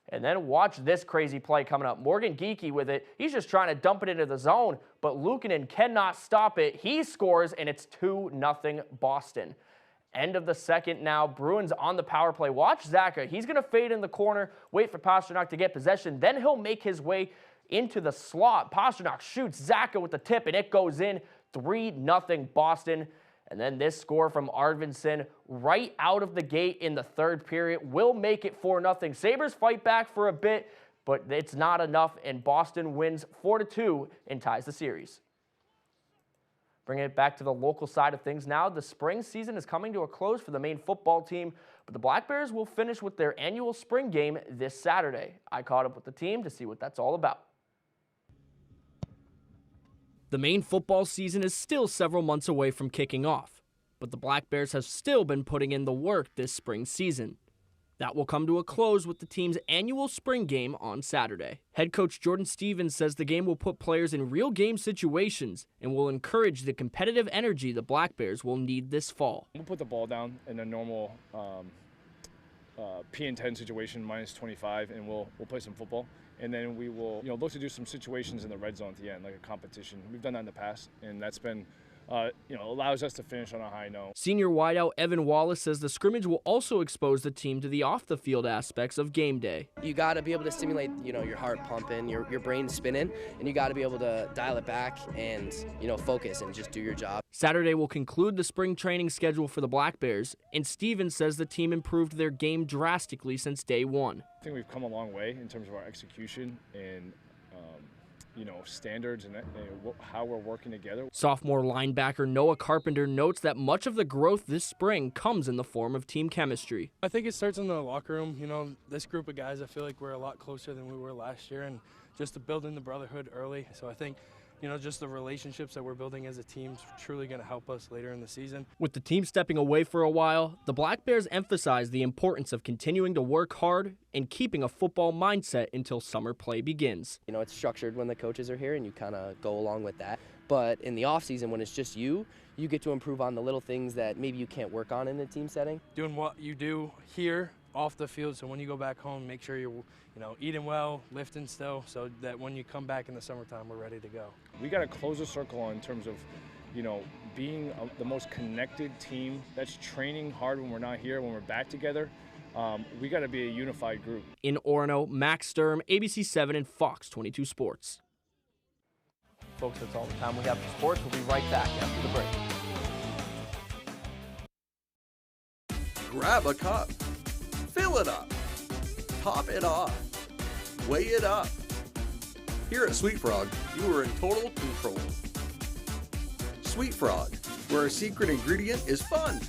And then watch this crazy play coming up. Morgan Geekie with it. He's just trying to dump it into the zone, but Luukkonen cannot stop it. He scores, and it's 2-0 Boston. End of the second now. Bruins on the power play. Watch Zaka. He's going to fade in the corner, wait for Pastrnak to get possession. Then he'll make his way into the slot. Pastrnak shoots Zaka with the tip, and it goes in. 3-0 Boston. And then this score from Arvidsson right out of the gate in the third period will make it 4-0. Sabres fight back for a bit, but it's not enough, and Boston wins 4-2 and ties the series. Bringing it back to the local side of things now, the spring season is coming to a close for the Maine football team, but the Black Bears will finish with their annual spring game this Saturday. I caught up with the team to see what that's all about. The Maine football season is still several months away from kicking off, but the Black Bears have still been putting in the work this spring season. That will come to a close with the team's annual spring game on Saturday. Head coach Jordan Stevens says the game will put players in real game situations and will encourage the competitive energy the Black Bears will need this fall. We'll put the ball down in a normal P&10 situation, -25, and we'll play some football. And then we will, look to do some situations in the red zone at the end, like a competition. We've done that in the past, and that's been allows us to finish on a high note. Senior wideout Evan Wallace says the scrimmage will also expose the team to the off-the-field aspects of game day. You got to be able to stimulate, your heart pumping, your brain spinning, and you got to be able to dial it back and, focus and just do your job. Saturday will conclude the spring training schedule for the Black Bears, and Stevens says the team improved their game drastically since day one. I think we've come a long way in terms of our execution and standards and how we're working together. Sophomore linebacker Noah Carpenter notes that much of the growth this spring comes in the form of team chemistry. I think it starts in the locker room. This group of guys, I feel like we're a lot closer than we were last year, and just to build in the brotherhood early. So I think just the relationships that we're building as a team is truly going to help us later in the season. With the team stepping away for a while, the Black Bears emphasize the importance of continuing to work hard and keeping a football mindset until summer play begins. It's structured when the coaches are here, and you kind of go along with that. But in the off season, when it's just you get to improve on the little things that maybe you can't work on in a team setting. Doing what you do here off the field, so when you go back home, make sure you're eating well, lifting still, so that when you come back in the summertime, we're ready to go. We got to close the circle in terms of being the most connected team that's training hard when we're not here, when we're back together. We got to be a unified group. In Orono, Max Sturm, ABC 7 and Fox 22 Sports. Folks, that's all the time we have for sports. We'll be right back after the break. Grab a cup, fill it up, top it off, weigh it up. Here at Sweet Frog, you are in total control. Sweet Frog, where our secret ingredient is fun.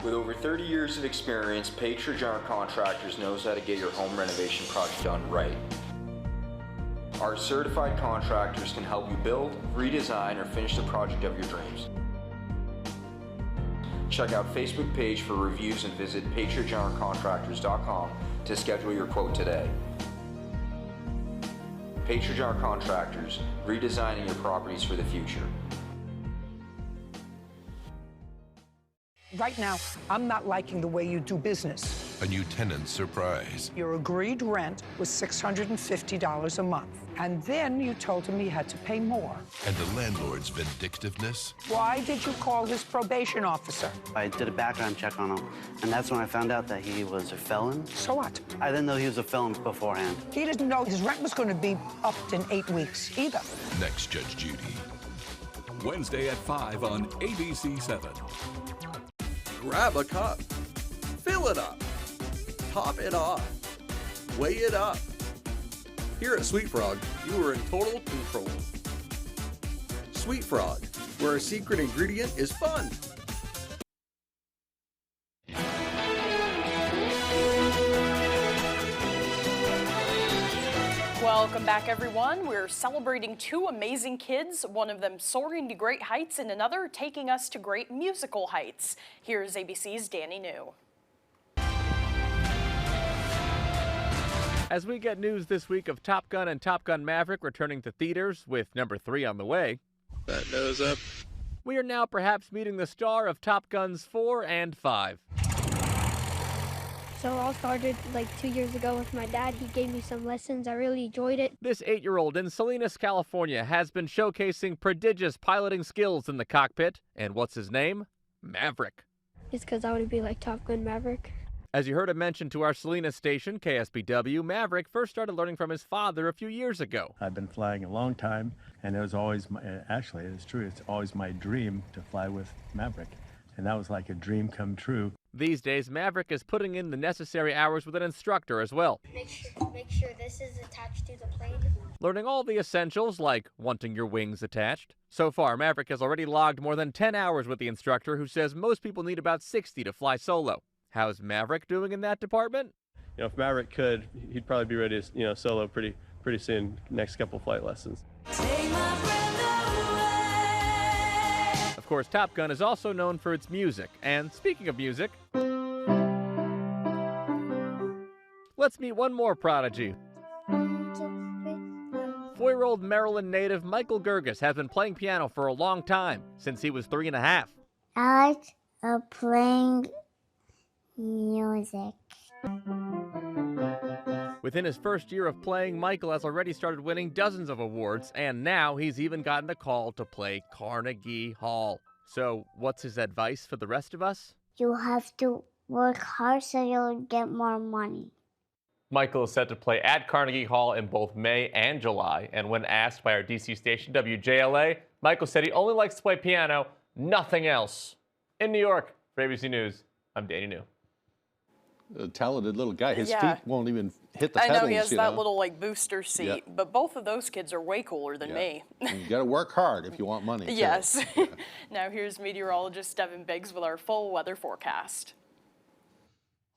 With over 30 years of experience, Patriot General Contractors knows how to get your home renovation project done right. Our certified contractors can help you build, redesign, or finish the project of your dreams. Check out Facebook page for reviews and visit patriotgeneralcontractors.com to schedule your quote today. Patriot General Contractors, redesigning your properties for the future. Right now, I'm not liking the way you do business. A new tenant surprise. Your agreed rent was $650 a month. And then you told him he had to pay more. And the landlord's vindictiveness. Why did you call his probation officer? I did a background check on him, and that's when I found out that he was a felon. So what? I didn't know he was a felon beforehand. He didn't know his rent was going to be upped in 8 weeks either. Next, Judge Judy. Wednesday at 5 on ABC 7. Grab a cup, fill it up, top it off, weigh it up. Here at Sweet Frog, you are in total control. Sweet Frog, where our secret ingredient is fun. Welcome back, everyone. We're celebrating two amazing kids, one of them soaring to great heights and another taking us to great musical heights. Here's ABC's Danny New. As we get news this week of Top Gun and Top Gun Maverick returning to theaters with number 3 on the way. That nose up. We are now perhaps meeting the star of Top Guns 4 and 5. So it all started like 2 years ago with my dad. He gave me some lessons. I really enjoyed it. This 8-year-old in Salinas, California has been showcasing prodigious piloting skills in the cockpit. And what's his name? Maverick. It's because I want to be like Top Gun Maverick. As you heard him mention to our Salinas station, KSBW, Maverick first started learning from his father a few years ago. I've been flying a long time, and it was always, actually, it's true, it's always my dream to fly with Maverick. And that was like a dream come true. These days, Maverick is putting in the necessary hours with an instructor as well. Make sure this is attached to the plane. Learning all the essentials, like wanting your wings attached. So far, Maverick has already logged more than 10 hours with the instructor, who says most people need about 60 to fly solo. How's Maverick doing in that department? If Maverick could, he'd probably be ready to, solo pretty soon, next couple flight lessons. Of course, Top Gun is also known for its music. And speaking of music, let's meet one more prodigy. 4-year-old Maryland native Michael Gerges has been playing piano for a long time, since he was 3 and a half. I like playing music. Within his first year of playing, Michael has already started winning dozens of awards, and now he's even gotten the call to play Carnegie Hall. So, what's his advice for the rest of us? You have to work hard so you'll get more money. Michael is set to play at Carnegie Hall in both May and July, and when asked by our DC station WJLA, Michael said he only likes to play piano, nothing else. In New York, for ABC News, I'm Danny New. A talented little guy. His feet won't even hit the pedals. I know he has that little booster seat, Yeah. but both of those kids are way cooler than me. You got to work hard if you want money. Yes. Now here's meteorologist Devin Biggs with our full weather forecast.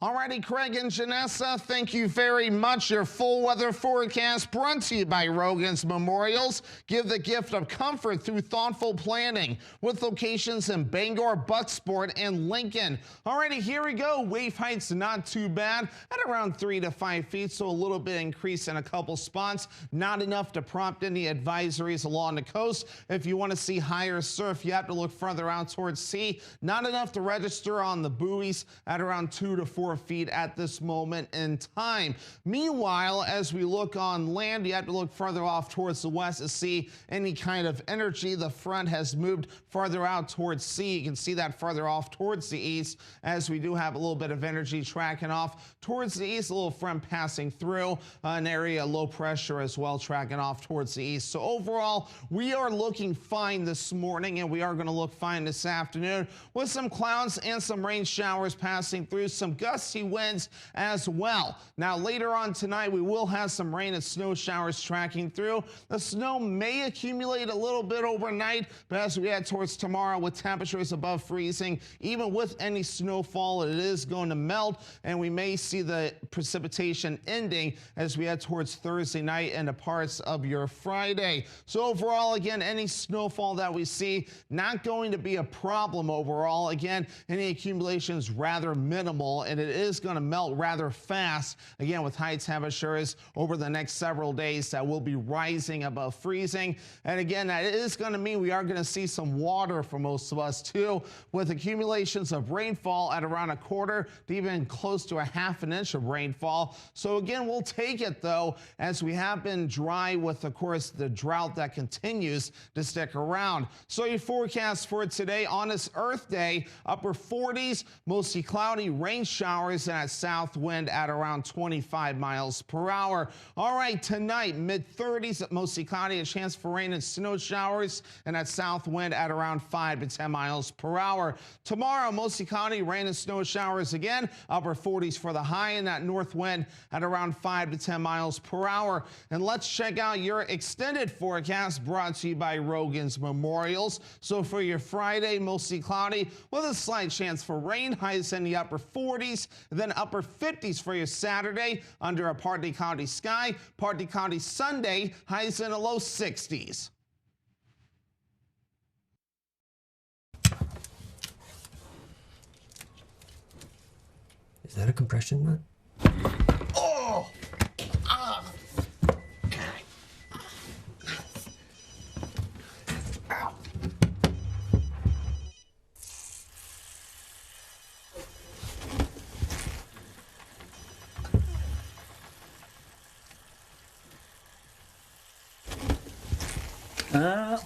Alrighty, Craig and Janessa, thank you very much. Your full weather forecast brought to you by Rogan's Memorials. Give the gift of comfort through thoughtful planning with locations in Bangor, Bucksport, and Lincoln. Alrighty, here we go. Wave heights not too bad at around 3 to 5 feet, so a little bit increase in a couple spots. Not enough to prompt any advisories along the coast. If you want to see higher surf, you have to look further out towards sea. Not enough to register on the buoys at around 2 to 4 feet at this moment in time. Meanwhile, as we look on land, you have to look further off towards the west to see any kind of energy. The front has moved farther out towards sea. You can see that further off towards the east as we do have a little bit of energy tracking off towards the east, a little front passing through an area low pressure as well tracking off towards the east. So overall, we are looking fine this morning, and we are going to look fine this afternoon with some clouds and some rain showers passing through, some gusty winds as well. Now later on tonight, we will have some rain and snow showers tracking through. The snow may accumulate a little bit overnight, but as we head towards tomorrow with temperatures above freezing, even with any snowfall, it is going to melt, and we may see the precipitation ending as we head towards Thursday night and the parts of your Friday. So overall, again, any snowfall that we see, not going to be a problem overall. Again, any accumulation is rather minimal, and it is going to melt rather fast, again, with high temperatures over the next several days that will be rising above freezing. And again, that is going to mean we are going to see some water for most of us too, with accumulations of rainfall at around 1/4 to even close to 1/2 inch of rainfall. So again, we'll take it though, as we have been dry with, of course, the drought that continues to stick around. So your forecast for today on this Earth Day, upper 40s, mostly cloudy, rain showers, and that south wind at around 25 miles per hour. All right, tonight, mid-30s, mostly cloudy, a chance for rain and snow showers, and that south wind at around 5 to 10 miles per hour. Tomorrow, mostly cloudy, rain and snow showers again, upper 40s for the high, and that north wind at around 5 to 10 miles per hour. And let's check out your extended forecast brought to you by Rogan's Memorials. So for your Friday, mostly cloudy with a slight chance for rain, highs in the upper 40s, then upper 50s for your Saturday under a partly cloudy sky. Partly cloudy Sunday, highs in the low 60s. Is that a compression nut? Oh!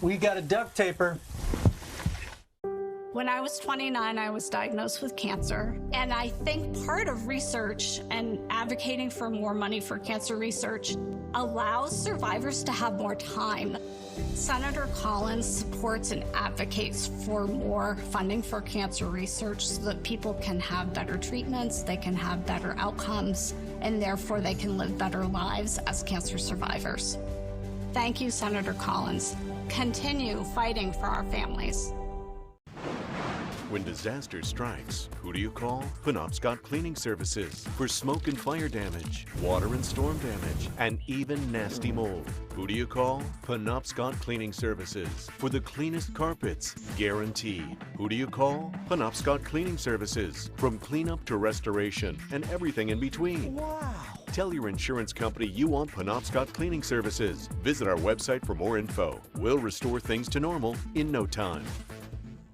We got a duct taper. When I was 29, I was diagnosed with cancer. And I think part of research and advocating for more money for cancer research allows survivors to have more time. Senator Collins supports and advocates for more funding for cancer research so that people can have better treatments, they can have better outcomes, and therefore they can live better lives as cancer survivors. Thank you, Senator Collins. Continue fighting for our families. When disaster strikes, who do you call? Penobscot Cleaning Services for smoke and fire damage, water and storm damage, and even nasty mold. Who do you call? Penobscot Cleaning Services for the cleanest carpets, guaranteed. Who do you call? Penobscot Cleaning Services, from cleanup to restoration and everything in between. Wow! Tell your insurance company you want Penobscot Cleaning Services. Visit our website for more info. We'll restore things to normal in no time.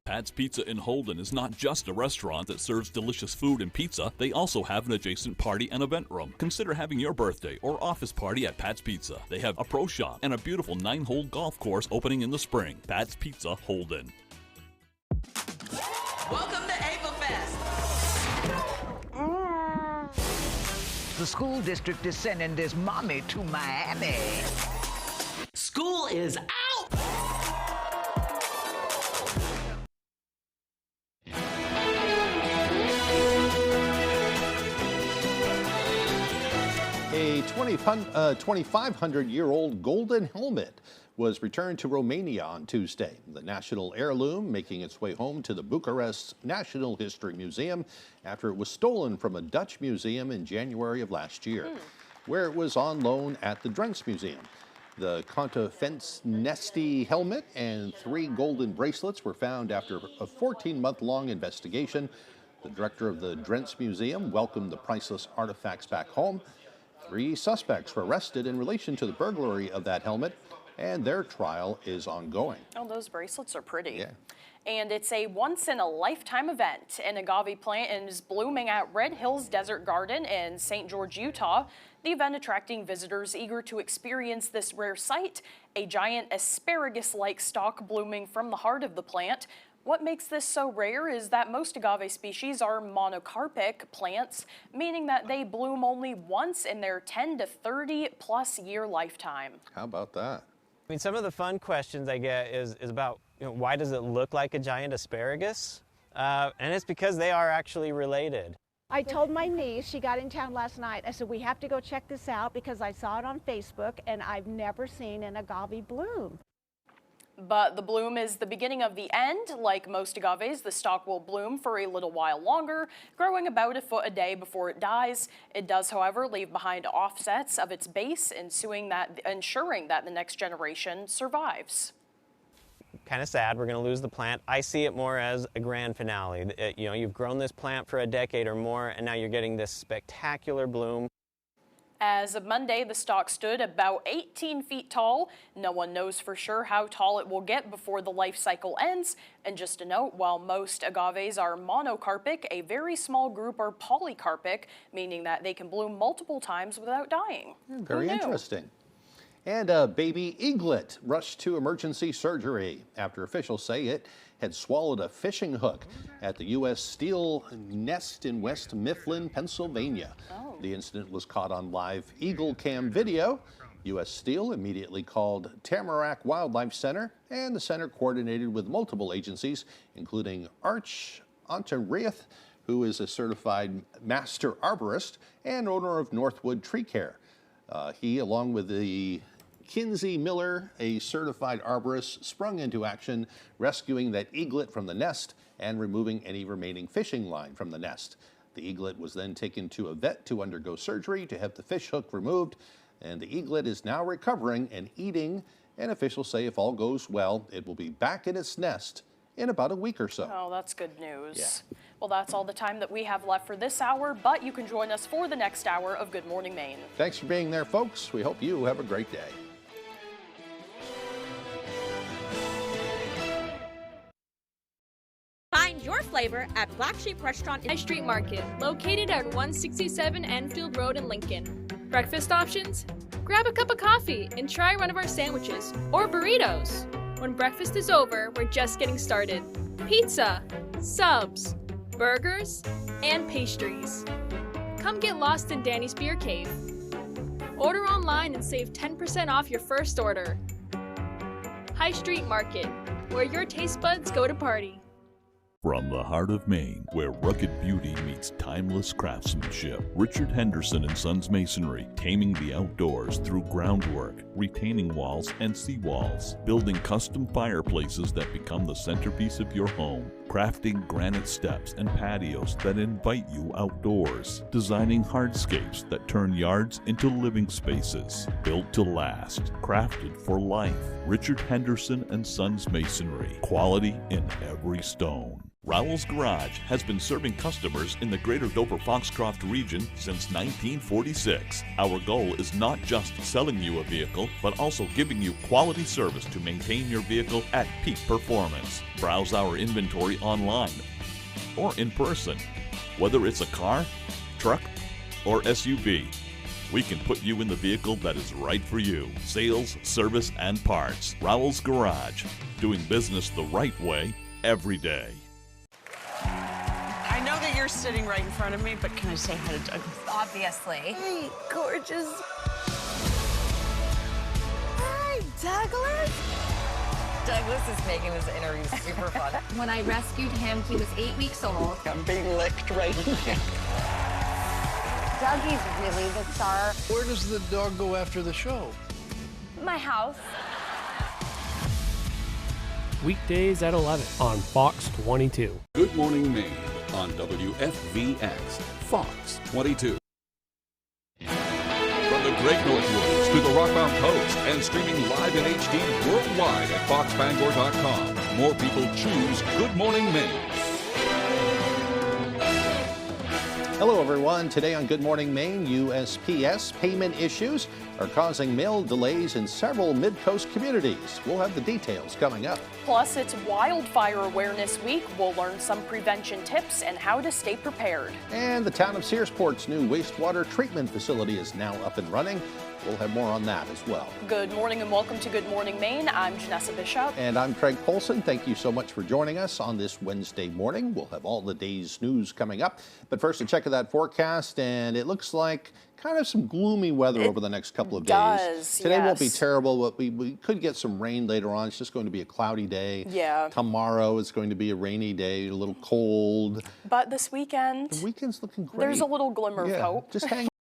Pat's Pizza in Holden is not just a restaurant that serves delicious food and pizza. They also have an adjacent party and event room. Consider having your birthday or office party at Pat's Pizza. They have a pro shop and a beautiful 9-hole golf course opening in the spring. Pat's Pizza, Holden. Welcome to April Fest. The school district is sending this mommy to Miami. School is out. A 2,500-year-old golden helmet was returned to Romania on Tuesday. The national heirloom making its way home to the Bucharest National History Museum after it was stolen from a Dutch museum in January of last year, where it was on loan at the Drents Museum. The Contefenesti helmet and 3 golden bracelets were found after a 14-month-long investigation. The director of the Drents Museum welcomed the priceless artifacts back home. 3 suspects were arrested in relation to the burglary of that helmet, and their trial is ongoing. Oh, those bracelets are pretty. Yeah. And it's a once-in-a-lifetime event. An agave plant is blooming at Red Hills Desert Garden in St. George, Utah. The event attracting visitors eager to experience this rare sight, a giant asparagus-like stalk blooming from the heart of the plant. What makes this so rare is that most agave species are monocarpic plants, meaning that they bloom only once in their 10 to 30 plus year lifetime. How about that? I mean, some of the fun questions I get is about, why does it look like a giant asparagus? And it's because they are actually related. I told my niece, she got in town last night, I said, we have to go check this out because I saw it on Facebook and I've never seen an agave bloom. But the bloom is the beginning of the end. Like most agaves, the stalk will bloom for a little while longer, growing about a foot a day before it dies. It does, however, leave behind offsets of its base, ensuring that the next generation survives. Kind of sad, we're going to lose the plant. I see it more as a grand finale. You've grown this plant for a decade or more, and now you're getting this spectacular bloom. As of Monday, the stalk stood about 18 feet tall. No one knows for sure how tall it will get before the life cycle ends. And just a note, while most agaves are monocarpic, a very small group are polycarpic, meaning that they can bloom multiple times without dying. Very interesting. And a baby eaglet rushed to emergency surgery after officials say it had swallowed a fishing hook at the U.S. Steel nest in West Mifflin, Pennsylvania. The incident was caught on live Eagle Cam video. U.S. Steel immediately called Tamarack Wildlife Center, and the center coordinated with multiple agencies, including Arch Ontareath, who is a certified master arborist and owner of Northwood Tree Care. He, along with the Kinsey Miller, a certified arborist, sprung into action, rescuing that eaglet from the nest and removing any remaining fishing line from the nest. The eaglet was then taken to a vet to undergo surgery to have the fish hook removed, and the eaglet is now recovering and eating, and officials say if all goes well, it will be back in its nest in about a week or so. Oh, that's good news. Yeah. Well, that's all the time that we have left for this hour, but you can join us for the next hour of Good Morning Maine. Thanks for being there, folks. We hope you have a great day. Find your flavor at Black Sheep Restaurant High Street Market, located at 167 Enfield Road in Lincoln. Breakfast options? Grab a cup of coffee and try one of our sandwiches or burritos. When breakfast is over, we're just getting started. Pizza, subs, burgers, and pastries. Come get lost in Danny's Beer Cave. Order online and save 10% off your first order. High Street Market, where your taste buds go to party. From the heart of Maine, where rugged beauty meets timeless craftsmanship, Richard Henderson & Sons Masonry, taming the outdoors through groundwork, retaining walls and seawalls, building custom fireplaces that become the centerpiece of your home, crafting granite steps and patios that invite you outdoors, designing hardscapes that turn yards into living spaces, built to last, crafted for life. Richard Henderson & Sons Masonry, quality in every stone. Rowell's Garage has been serving customers in the greater Dover-Foxcroft region since 1946. Our goal is not just selling you a vehicle, but also giving you quality service to maintain your vehicle at peak performance. Browse our inventory online or in person. Whether it's a car, truck, or SUV, we can put you in the vehicle that is right for you. Sales, service, and parts. Rowell's Garage. Doing business the right way every day. I know that you're sitting right in front of me, but can I say hi to Doug? Obviously. Hey, gorgeous. Hi, Douglas. Douglas is making this interview super fun. When I rescued him, he was 8 weeks old. I'm being licked right here. Dougie's really the star. Where does the dog go after the show? My house. Weekdays at 11 on Fox 22. Good Morning Maine on WFVX, Fox 22. From the Great North Woods to the Rockbound Coast and streaming live in HD worldwide at foxbangor.com. More people choose Good Morning Maine. Hello, everyone. Today on Good Morning Maine, USPS payment issues are causing mail delays in several mid-coast communities. We'll have the details coming up. Plus, it's Wildfire Awareness Week. We'll learn some prevention tips and how to stay prepared. And the town of Searsport's new wastewater treatment facility is now up and running. We'll have more on that as well. Good morning and welcome to Good Morning Maine. I'm Janessa Bishop. And I'm Craig Polson. Thank you so much for joining us on this Wednesday morning. We'll have all the day's news coming up. But first, a check of that forecast, and it looks like kind of some gloomy weather over the next couple of days. Today won't be terrible, but we could get some rain later on. It's just going to be a cloudy day. Yeah. Tomorrow it's going to be a rainy day, a little cold. But this weekend, the weekend's looking great. There's a little glimmer of hope. Just hang